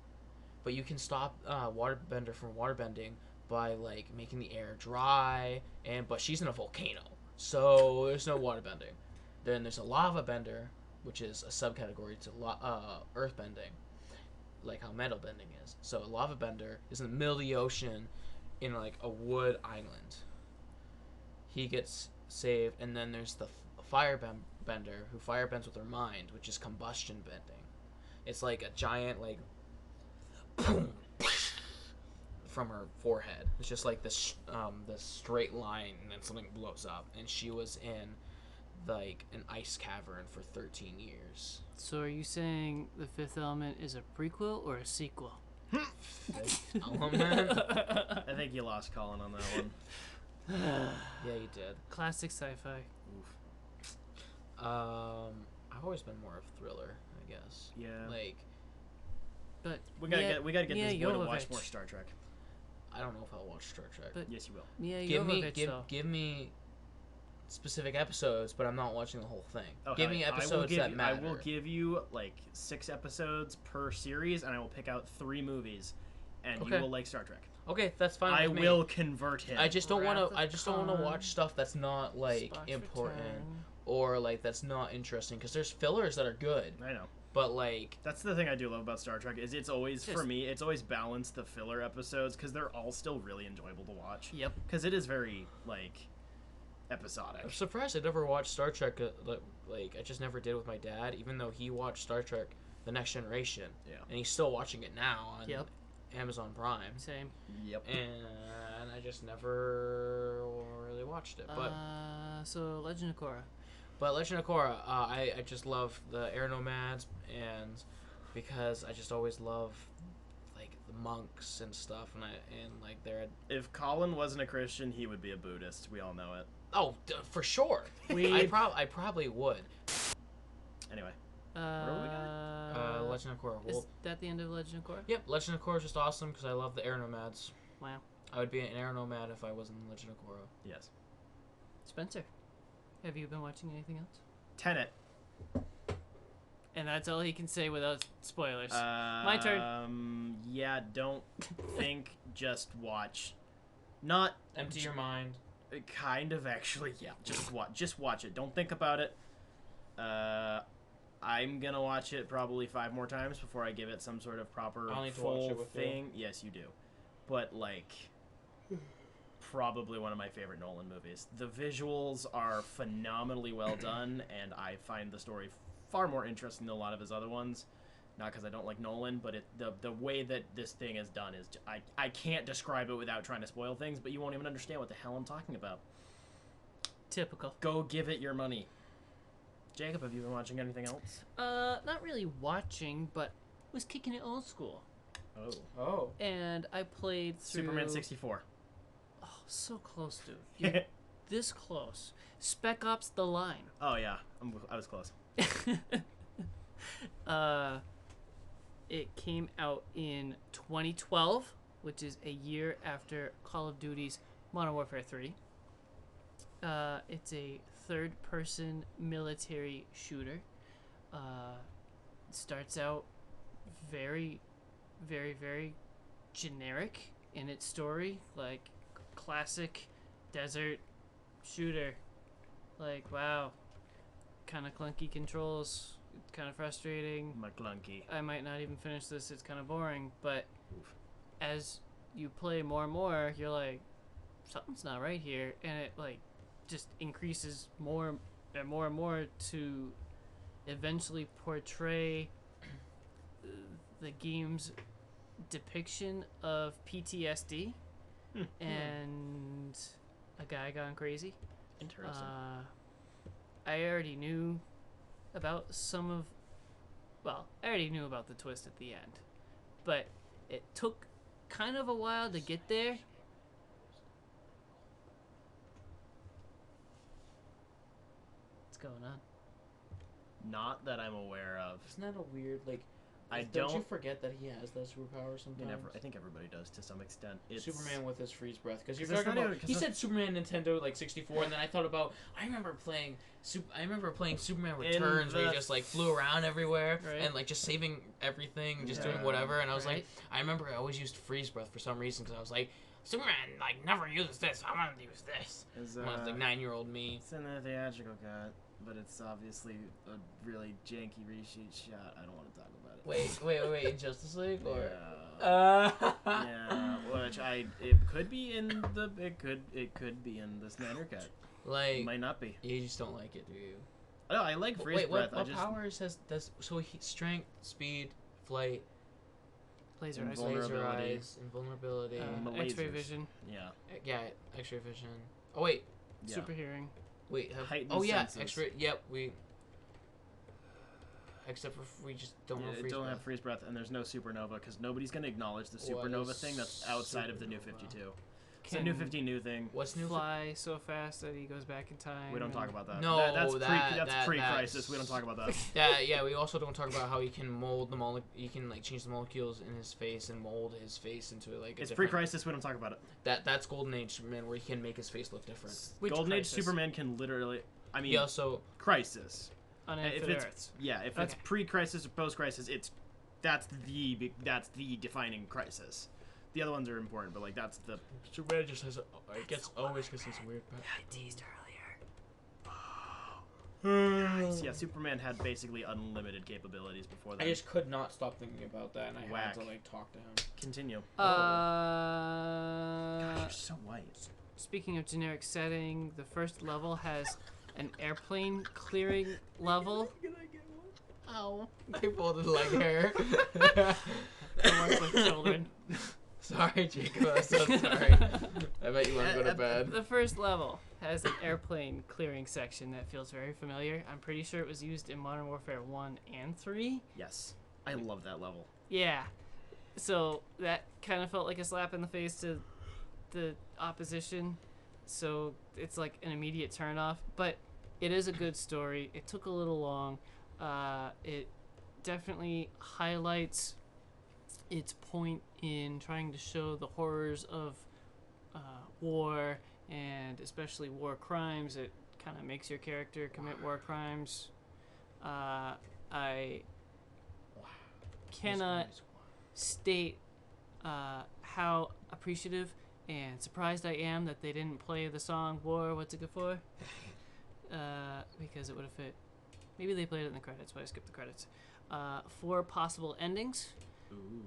But you can stop waterbender from waterbending by making the air dry, but she's in a volcano, so there's no waterbending. Then there's a lava bender, which is a subcategory to earthbending, like how metal bending is. So a lava bender is in the middle of the ocean in a wood island. He gets saved, and then there's the fire bender who fire bends with her mind, which is combustion bending. It's like a giant from her forehead. It's just this straight line, and then something blows up. And she was in an ice cavern for 13 years. So are you saying The Fifth Element is a prequel or a sequel? Element. I think you lost Colin on that one. Yeah, you did. Classic sci-fi. Oof. I've always been more of thriller, I guess. Yeah. Like, But We gotta get this boy to watch Jovovich. more Star Trek. I don't know if I'll watch Star Trek. But- Yes, you will. Mia give Jovovich, me specific episodes, but I'm not watching the whole thing. Oh, Give me episodes that matter. I will give you like 6 episodes per series, and I will pick out 3 movies, and you Okay. will like Star Trek. Okay, that's fine. I with me. will convert him. I just don't want Wrath to. of I just don't want to Khan, watch stuff that's not like Spock's important Return. or like that's not interesting. Because there's fillers that are good, I know. but like That's the thing I do love about Star Trek is it's always for Just- me it's always balanced the filler episodes because they're all still really enjoyable to watch. Yep. Because it is very like episodic. I'm surprised I never watched Star Trek. Like I just never did with my dad, even though he watched Star Trek: The Next Generation. Yeah. And he's still watching it now on Yep. Amazon Prime. Same. Yep. And I just never really watched it. But So Legend of Korra. Legend of Korra, I just love the Air Nomads, and because I just always love like the monks and stuff, and like they're If Colin wasn't a Christian, he would be a Buddhist. We all know it. for sure. We- I probably would. Anyway, Legend of Korra. Is that the end of Legend of Korra? Yep, Legend of Korra is just awesome because I love the Air Nomads. Wow. I would be an Air Nomad if I wasn't in Legend of Korra. yes. Spencer, have you been watching anything else? Tenet. And that's all he can say without spoilers. My turn. Yeah, don't think, just watch. Not Empty your mind. kind of actually, yeah. Just watch it. Don't think about it. I'm gonna watch it probably 5 more times before I give it some sort of proper I'll need to full watch it with you. thing. Yes, you do. But like, probably one of my favorite Nolan movies. The visuals are phenomenally well done, and I find the story far more interesting than a lot of his other ones. Not because I don't like Nolan, but the way that this thing is done is I can't describe it without trying to spoil things, but you won't even understand what the hell I'm talking about. Typical. Go give it your money. Jacob, have you been watching anything else? Not really watching, but was kicking it old school. Oh. And I played through... Superman 64. Oh, so close, dude. You're this close. Spec Ops: The Line. Oh yeah, I was close. It came out in 2012, which is a year after Call of Duty's Modern Warfare 3. It's a third-person military shooter. Starts out very, very, very generic in its story, like classic desert shooter. Like, wow, kind of clunky controls, kind of frustrating. McClunky. I might not even finish this, it's kind of boring, but as you play more and more, you're like, something's not right here, and it like just increases more and more and more to eventually portray the game's depiction of PTSD and a guy gone crazy. Interesting. I already knew about I already knew about the twist at the end, but it took kind of a while to get there. What's going on? Not that I'm aware of. Isn't that a weird like? I don't you don't- forget that he has that superpower sometimes? I think everybody does to some extent. It's Superman with his freeze breath, because you're 'Cause it's talking not about. even- 'cause He it's- said Superman Nintendo like 64, and then I thought about. I remember playing Superman In Returns, where the- he just like flew around everywhere Right. and like just saving everything, just Yeah. doing whatever. And I was Right. like, I remember I always used freeze breath for some reason, because I was like, Superman like never uses this. I want to use this. Is, When I was like 9-year-old me. It's in the theatrical cut, but it's obviously a really janky reshoot shot. I don't want to talk about it. Wait, in Justice League or? Yeah. Yeah, which it could be in the it could be in the Snyder cut. Like It might not be. you just don't like it, do you? No, I like freeze Wait, breath. what I just powers does strength, speed, flight, Laser eyes. Invulnerability. laser eyes, invulnerability, X-ray lasers. vision, yeah. yeah, X-ray vision. Oh wait, Yeah. super hearing. Heightened oh yeah, senses. X-ray. Yep, we. Except for we just don't have freeze don't breath. have freeze breath, and there's no supernova because nobody's gonna acknowledge the supernova thing that's outside of the New supernova? 52. It's a new 15 new thing. What's new? Fly so fast that he goes back in time. We don't talk about that. No, that's pre-crisis. We don't talk about that. Yeah, we also don't talk about how he can mold the he can like change the molecules in his face and mold his face into like a It's pre-crisis. We don't talk about it. That's Golden Age Superman, where he can make his face look different. Which Golden crisis? Age Superman can literally. I mean, He also crisis. On If Infinite it's Earths. if it's pre-crisis or post-crisis, that's the defining crisis. The other ones are important, but like that's the. Superman just has always gets these weird. I teased Nice. Yeah, Superman had basically unlimited capabilities before that. I just could not stop thinking about that, and I Whack. had to like talk to him. Continue. earlier. God, you're so white. Speaking of generic setting, the first level has an airplane clearing level. Ow! I pulled his leg hair. I work with children. Sorry, Jacob. I'm so sorry. I bet you want to go to bed. The first level has an airplane clearing section that feels very familiar. I'm pretty sure it was used in Modern Warfare 1 and 3. Yes, I love that level. Yeah. So that kind of felt like a slap in the face to the opposition. So it's like an immediate turnoff. But it is a good story. It took a little long. It definitely highlights its point in trying to show the horrors of war, and especially war crimes. It kind of makes your character commit war crimes. I cannot state how appreciative and surprised I am that they didn't play the song War, What's It Good For? Because it would have fit. Maybe they played it in the credits, but I skipped the credits. 4 possible endings. Ooh.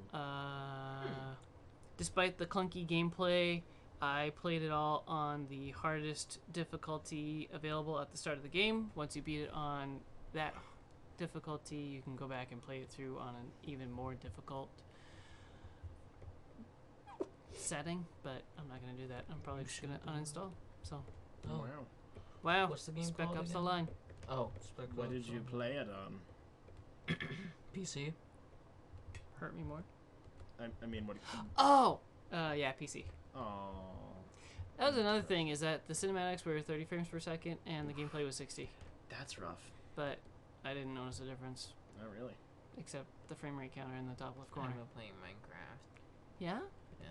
Despite the clunky gameplay, I played it all on the hardest difficulty available at the start of the game. Once you beat it on that difficulty, you can go back and play it through on an even more difficult setting, but I'm not going to do that. I'm probably just going to uninstall. So, Oh. wow. What's the game Spec called Ops The again? Line. Oh, What did you play it on? PC. Hurt me more. I mean, what? Oh! Yeah, PC. Oh. That was another thing, is that the cinematics were 30 frames per second and the gameplay was 60. That's rough. But I didn't notice a difference, Not really. except the frame rate counter in the top left corner. I'm playing Minecraft. Yeah? Yeah.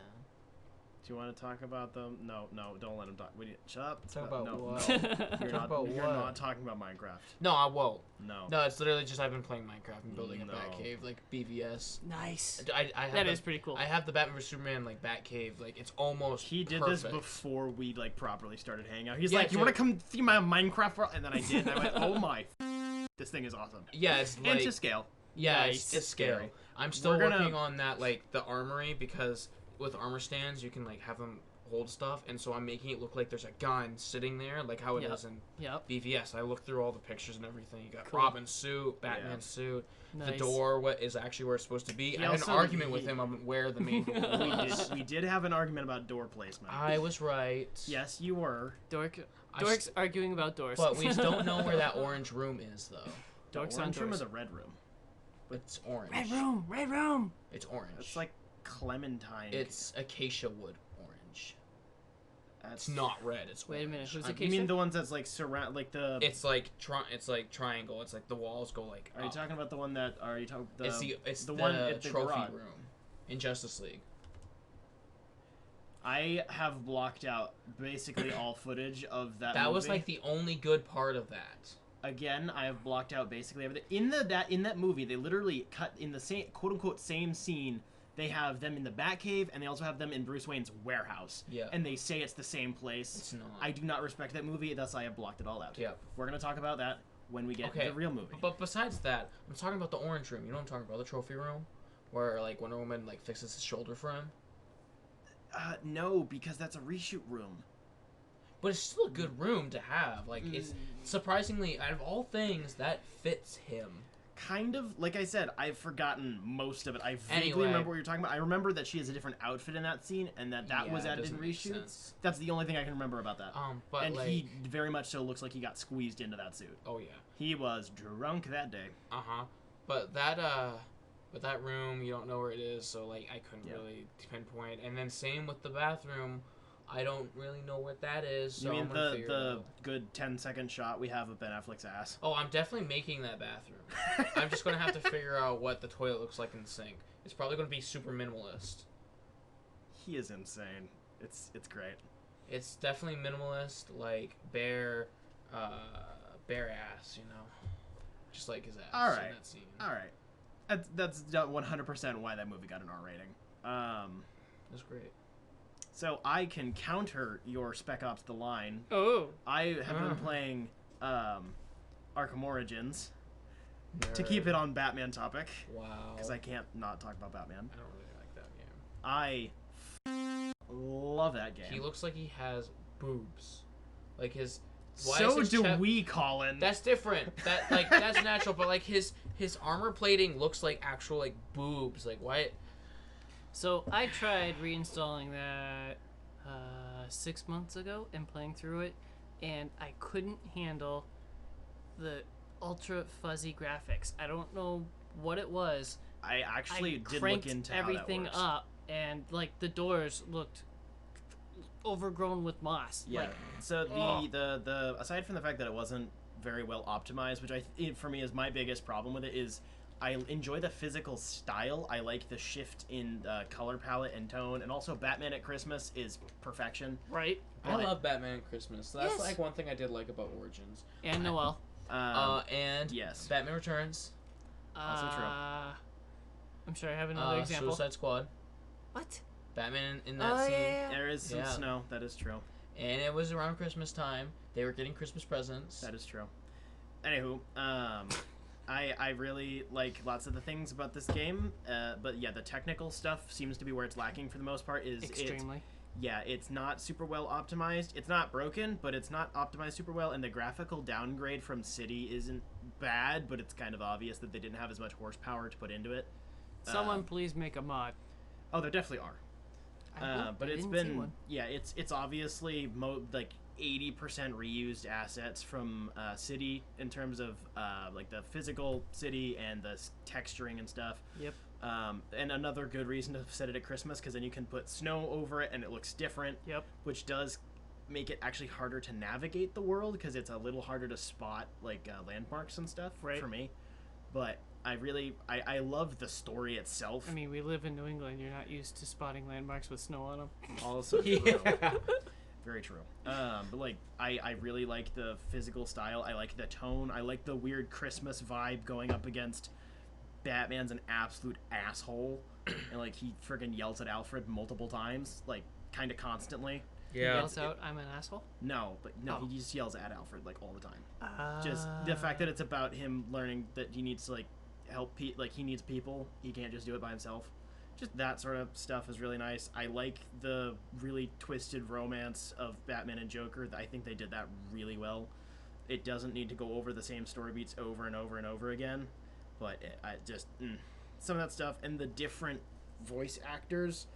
Do you want to talk about them? No, don't let him talk. Shut up. Talk about no, what? No. Talk about You're what? not talking about Minecraft. No, I won't. No. No, it's literally just I've been playing Minecraft and building a No. bat cave, like BVS. Nice. I have That is pretty cool. I have the Batman vs Superman like bat cave, like it's almost. He did perfect. this before we like properly started hanging out. He's Yeah, like, "You so- want to come see my Minecraft?" And then I did, and I went, "Oh my, this thing is awesome." Yeah, it's And like to scale. yeah, Nice. it's scale. Scary. I'm still We're gonna- working on that, like the armory, because with armor stands you can like have them hold stuff, and so I'm making it look like there's a gun sitting there, like how it Yep. is in Yep. BVS. I looked through all the pictures and everything. You got Cool. Robin's suit, Batman's Yeah. suit, Nice. the door. What is actually where it's supposed to be? He I had an also- argument with him on where the main door was. We did have an argument about door placement. I was right. Yes, you were. Dork. I Dorks arguing about doors. But we don't know where that orange room is, though. The Dorks on orange room or doors. the red room? It's orange. Red room. Red room. It's orange. It's like clementine. It's acacia wood orange. That's It's not red. It's Wait a minute, orange. who's I'm- acacia? You mean the ones that's like surround, like the? It's like it's like triangle. It's like the walls go like. Are you up. talking about the one that? Are you talking? It's the one at the trophy garage. room in Justice League. I have blocked out basically all footage of that. That was movie. like the only good part of that. Again, I have blocked out basically everything in that movie. They literally cut in the same quote unquote same scene. They have them in the Batcave, and they also have them in Bruce Wayne's warehouse. Yeah. And they say it's the same place. It's not. I do not respect that movie, thus I have blocked it all out. Yep. We're gonna talk about that when we get to the real movie. But besides that, I'm talking about the orange room. You know what I'm talking about? The trophy room, where like Wonder Woman like fixes his shoulder for him. No, because that's a reshoot room. But it's still a good room to have. Like it's surprisingly, out of all things, that fits him. Kind of, like I said, I've forgotten most of it. I vaguely Anyway. remember what you're talking about. I remember that she has a different outfit in that scene, and that Yeah, was it added in doesn't make reshoots. sense. That's the only thing I can remember about that. But and like, he very much so looks like he got squeezed into that suit. oh yeah. He was drunk that day. But that room, you don't know where it is, so like I couldn't really pinpoint. And then same with the bathroom, I don't really know what that is. So You mean I'm gonna figure it the out. good 10-second shot we have of Ben Affleck's ass? Oh, I'm definitely making that bathroom. I'm just gonna have to figure out what the toilet looks like in the sink. It's probably gonna be super minimalist. He is insane. It's great. It's definitely minimalist, like bare ass, you know, just like his ass. All right. In that scene. All right. That's 100% why that movie got an R rating. That's great. So I can counter your Spec Ops: The Line. Oh. I have been playing Arkham Origins to Nerd. keep it on Batman topic. Wow. Because I can't not talk about Batman. I don't really like that game. I love that game. He looks like he has boobs, like his. So do we, Colin. That's different. That's natural, but like his armor plating looks like actual like boobs. Like why? So I tried reinstalling that 6 months ago and playing through it, and I couldn't handle the ultra fuzzy graphics. I don't know what it was. I actually did look cranked into everything how that works. up, and like the doors looked overgrown with moss. Yeah. Like, So the aside from the fact that it wasn't very well optimized, which for me is my biggest problem with it, is I enjoy the physical style. I like the shift in color palette and tone, and also Batman at Christmas is perfection. right? I love Batman at Christmas. So that's Yes. like one thing I did like about Origins. And Noel. And yes. Batman Returns. Also true. I'm sure I have another example. Suicide Squad. What? Batman in that scene. Yeah. There is some Yeah. snow. That is true. And it was around Christmas time. They were getting Christmas presents. That is true. Anywho, I really like lots of the things about this game, but yeah, the technical stuff seems to be where it's lacking for the most part. Extremely. It's not super well optimized. It's not broken, but it's not optimized super well, and the graphical downgrade from City isn't bad, but it's kind of obvious that they didn't have as much horsepower to put into it. Someone please make a mod. Oh, there definitely are. But I it's didn't see been one. it's obviously like 80% reused assets from City in terms of like the physical City and the texturing and stuff. Yep. And another good reason to set it at Christmas, because then you can put snow over it and it looks different. Yep. Which does make it actually harder to navigate the world, because it's a little harder to spot like landmarks and stuff for me. But I love the story itself. I mean, we live in New England. You're not used to spotting landmarks with snow on them. Also true. Very true. But like, I really like the physical style. I like the tone. I like the weird Christmas vibe going up against Batman's an absolute asshole, and like he friggin' yells at Alfred multiple times, like kind of constantly. He yells out, "I'm an asshole." No, Oh. he just yells at Alfred like all the time. Just the fact that it's about him learning that he needs to like help like he needs people. He can't just do it by himself. Just that sort of stuff is really nice. I like the really twisted romance of Batman and Joker. I think they did that really well. It doesn't need to go over the same story beats over and over and over again, but some of that stuff and the different voice actors.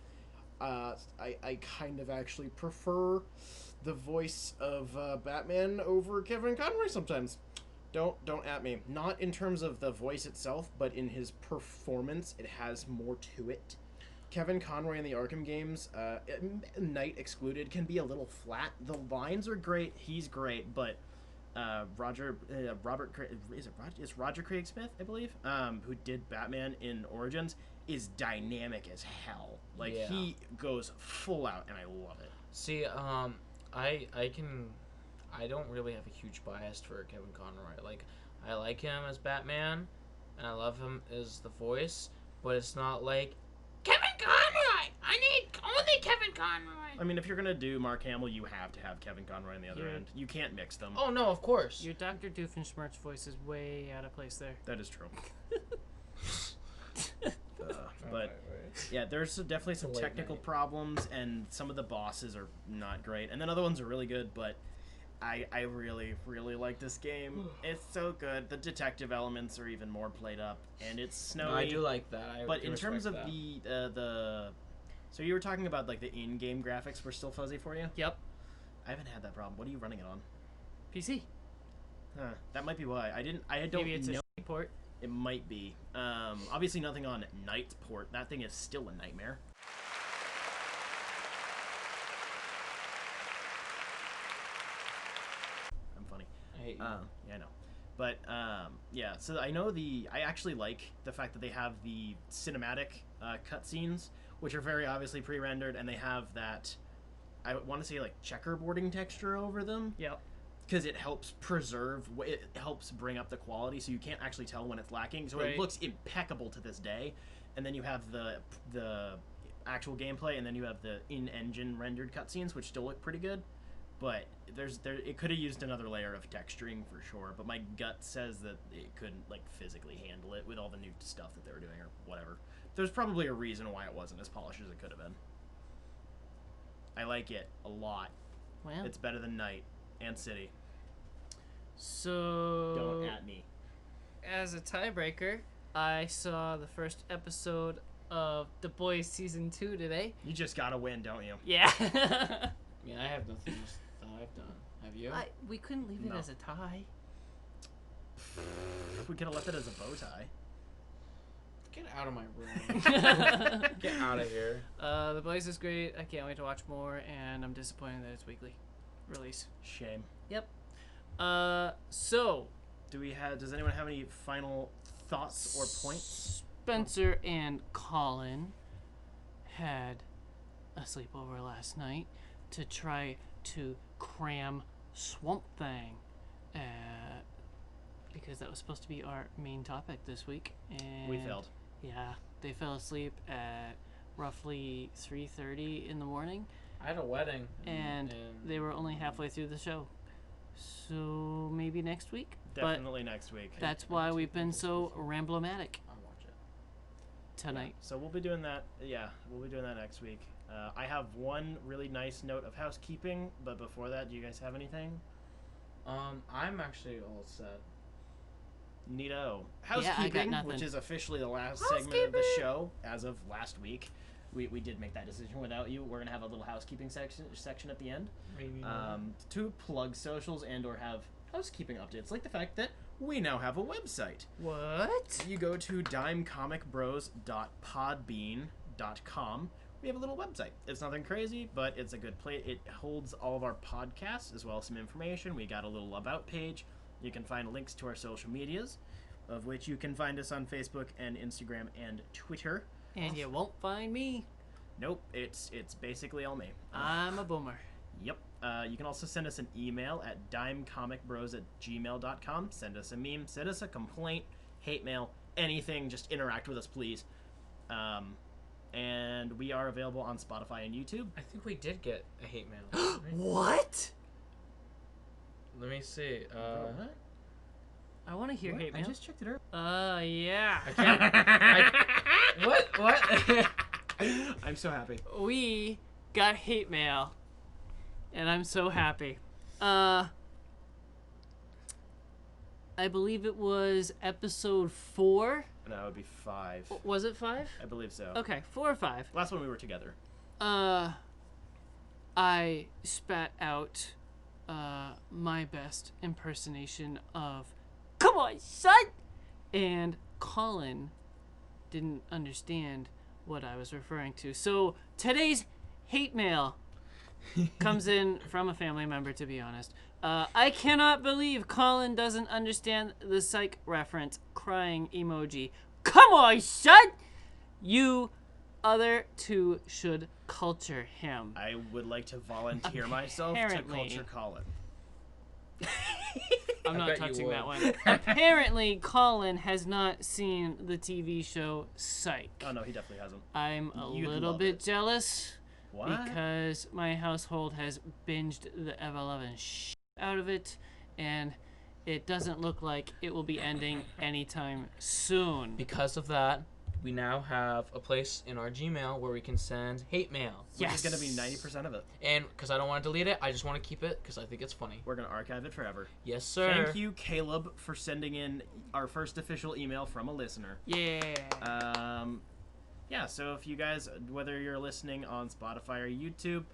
I kind of actually prefer the voice of Batman over Kevin Conroy sometimes. Don't at me. Not in terms of the voice itself, but in his performance, it has more to it. Kevin Conroy in the Arkham games, Night excluded, can be a little flat. The lines are great, he's great, but Roger Craig Smith, I believe, who did Batman in Origins, is dynamic as hell. Like he goes full out, and I love it. See, I don't really have a huge bias for Kevin Conroy. Like, I like him as Batman, and I love him as the voice, but it's not like, Kevin Conroy! I need only Kevin Conroy! I mean, if you're gonna do Mark Hamill, you have to have Kevin Conroy on the other end. You can't mix them. Oh, no, of course. Your Dr. Doofenshmirtz voice is way out of place there. That is true. But yeah, there's definitely some technical problems, and some of the bosses are not great, and then other ones are really good, but I really, really like this game. It's so good. The detective elements are even more played up, and it's snowy. No, I do like that. But in terms of the so you were talking about like the in-game graphics were still fuzzy for you? Yep. I haven't had that problem. What are you running it on? PC. Huh. That might be why. I don't Maybe it's know. a port. It might be. Obviously nothing on Night's port. That thing is still a nightmare. hate you. Yeah, I know. But yeah, so I actually like the fact that they have the cinematic cutscenes, which are very obviously pre-rendered, and they have that, I want to say, like, checkerboarding texture over them. Yep. Because it helps it helps bring up the quality, so you can't actually tell when it's lacking. So Right. It looks impeccable to this day. And then you have the actual gameplay, and then you have the in-engine rendered cutscenes, which still look pretty good. But it could have used another layer of texturing for sure. But my gut says that it couldn't, like, physically handle it with all the new stuff that they were doing or whatever. There's probably a reason why it wasn't as polished as it could have been. I like it a lot. Well, It's better than Night and City. so Don't at me. as a tiebreaker, I saw the first episode of The Boys Season 2 today. You just gotta win, don't you? Yeah. I mean, I have nothing else that I've done. Have you? We couldn't leave it No. as a tie. We could have left it as a bow tie. Get out of my room. Get out of here. The Boys is great. I can't wait to watch more, and I'm disappointed that it's weekly release. Shame. Yep. So Does anyone have any final thoughts or points? Spencer and Colin had a sleepover last night to try to cram Swamp Thing, because that was supposed to be our main topic this week. And We failed. Yeah, they fell asleep at roughly 3:30 in the morning, I had a wedding. and they were only halfway through the show. So maybe next week. Definitely next week. But that's why we've been so ramblomatic I'll watch it. tonight. So we'll be doing that. Yeah, we'll be doing that next week. I have one really nice note of housekeeping, but before that, do you guys have anything? I'm actually all set. Neato. I got Housekeeping, nothing. which is officially the last segment of the show as of last week. We did make that decision without you. We're gonna have a little housekeeping section at the end. Maybe. To plug socials and or have housekeeping updates, like the fact that we now have a website. What? You go to dimecomicbros.podbean.com. We have a little website. It's nothing crazy, but it's a good place. It holds all of our podcasts as well as some information. We got a little about page. You can find links to our social medias, of which you can find us on Facebook and Instagram and Twitter. And you won't find me. Nope, it's basically all me. I'm a boomer. Yep. You can also send us an email at dimecomicbros@gmail.com. Send us a meme, send us a complaint, hate mail, anything. Just interact with us, please. And we are available on Spotify and YouTube. I think we did get a hate mail. Right? What? Let me see. What? I want to hear What? hate I mail. just checked it out. I Yeah. can't. What? I'm so happy. We got hate mail, and I'm so happy. I believe it was episode 4. No, it would be 5. Was it 5? I believe so. Okay, 4 or 5. Last one we were together. I spat out my best impersonation of "Come on, son!" and Colin didn't understand what I was referring to. So today's hate mail comes in from a family member, to be honest. I cannot believe Colin doesn't understand the psych reference. Crying emoji. Come on, son! You other two should culture him. I would like to volunteer myself to Apparently. culture Colin. I'm I not bet you touching that would. one. Apparently, Colin has not seen the TV show Psych. Oh no, he definitely hasn't. I'm a You'd little love bit it. jealous What? because my household has binged the ever-loving out of it, and it doesn't look like it will be ending anytime soon. Because of that, we now have a place in our Gmail where we can send hate mail. Which is gonna be 90% of it. And because I don't want to delete it, I just want to keep it because I think it's funny. We're gonna archive it forever. Yes, sir. Thank you, Caleb, for sending in our first official email from a listener. Yeah. Yeah, so if you guys, whether you're listening on Spotify or YouTube,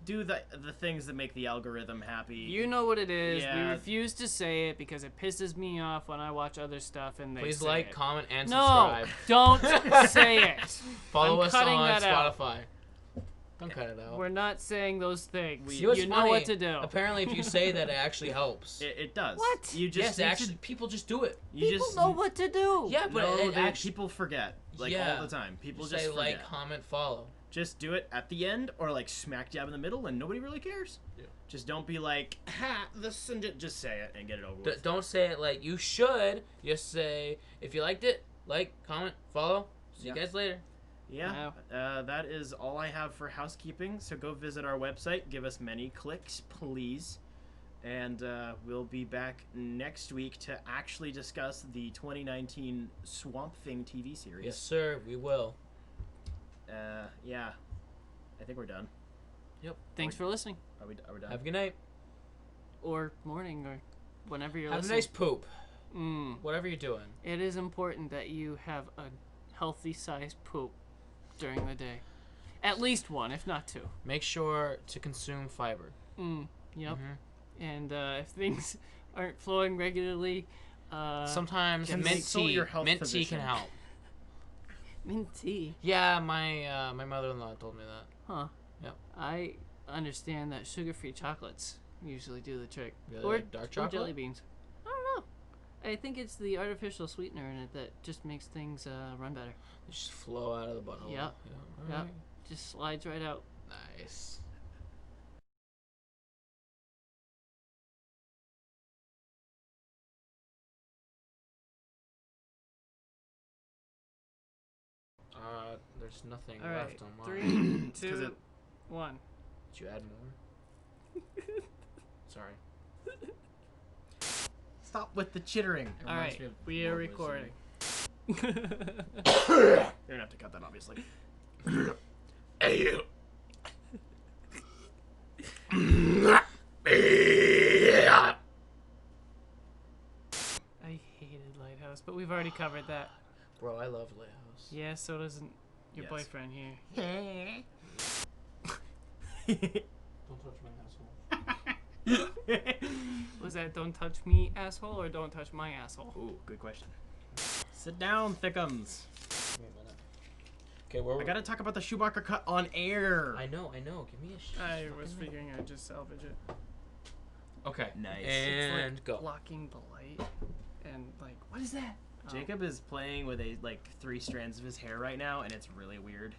do the things that make the algorithm happy. You know what it is. We Yeah. refuse to say it because it pisses me off when I watch other stuff and they Please say like, it. comment, and No, subscribe. don't say it. Follow I'm us cutting on that out. Spotify. Don't cut it out. We're not saying those things. See what's You know funny? what to do. Apparently, if you say that, it actually helps. It does. What? You just Yes, actually, people just do it. you People just know what to do. Yeah, but no, it actually people forget all the time. People just say forget. like, comment, follow. Just do it at the end or like smack dab in the middle, and nobody really cares. Yeah. Just don't be like, ha, this and just say it and get it over with. Don't say it like you should. Just say if you liked it, like, comment, follow. See you guys later. Yeah, that is all I have for housekeeping. So go visit our website. Give us many clicks, please. And we'll be back next week to actually discuss the 2019 Swamp Thing TV series. Yes, sir. We will. Yeah. I think we're done. Yep. Thanks for listening. Are we done? Have a good night. Or morning, or whenever you're Have listening. a nice poop. Mm. Whatever you're doing. It is important that you have a healthy sized poop during the day. At least one, if not two. Make sure to consume fiber. Yep. Mm-hmm. And if things aren't flowing regularly, Sometimes mint consult tea. your health Mint tea physician. can help. mint tea. Yeah, my mother-in-law told me that. Huh. Yep. I understand that sugar-free chocolates usually do the trick. Really Or like dark chocolate? Or jelly beans. I don't know. I think it's the artificial sweetener in it that just makes things run better. They just flow out of the butthole. Yep. Yeah. Yep. Alright. Just slides right out. Nice. There's nothing All right. left on mine. 3, It's 'cause 2, 1. Did you add more? Sorry. Stop with the chittering. It All reminds right. me of We are more recording. listening. You're gonna have to cut that, obviously. Hey, you. I hated Lighthouse, but we've already covered that. Bro, I love Lighthouse. Yeah, so doesn't your Yes. boyfriend here. Don't touch my asshole. Was that don't touch me, asshole, or don't touch my asshole? Ooh, good question. Sit down, Thickums. Wait a minute. Okay, where I gotta talk about the Schumacher cut on air. I know. Give me a shit. I was figuring I'd just salvage it. Okay. Nice. And It's like go. blocking the light, and like, what is that? Oh. Jacob is playing with like 3 strands of his hair right now, and it's really weird.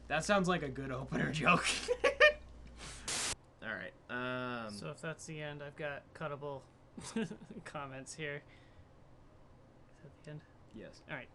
That sounds like a good opener joke. All right. So if that's the end, I've got cuttable comments here. Is that the end? Yes. All right.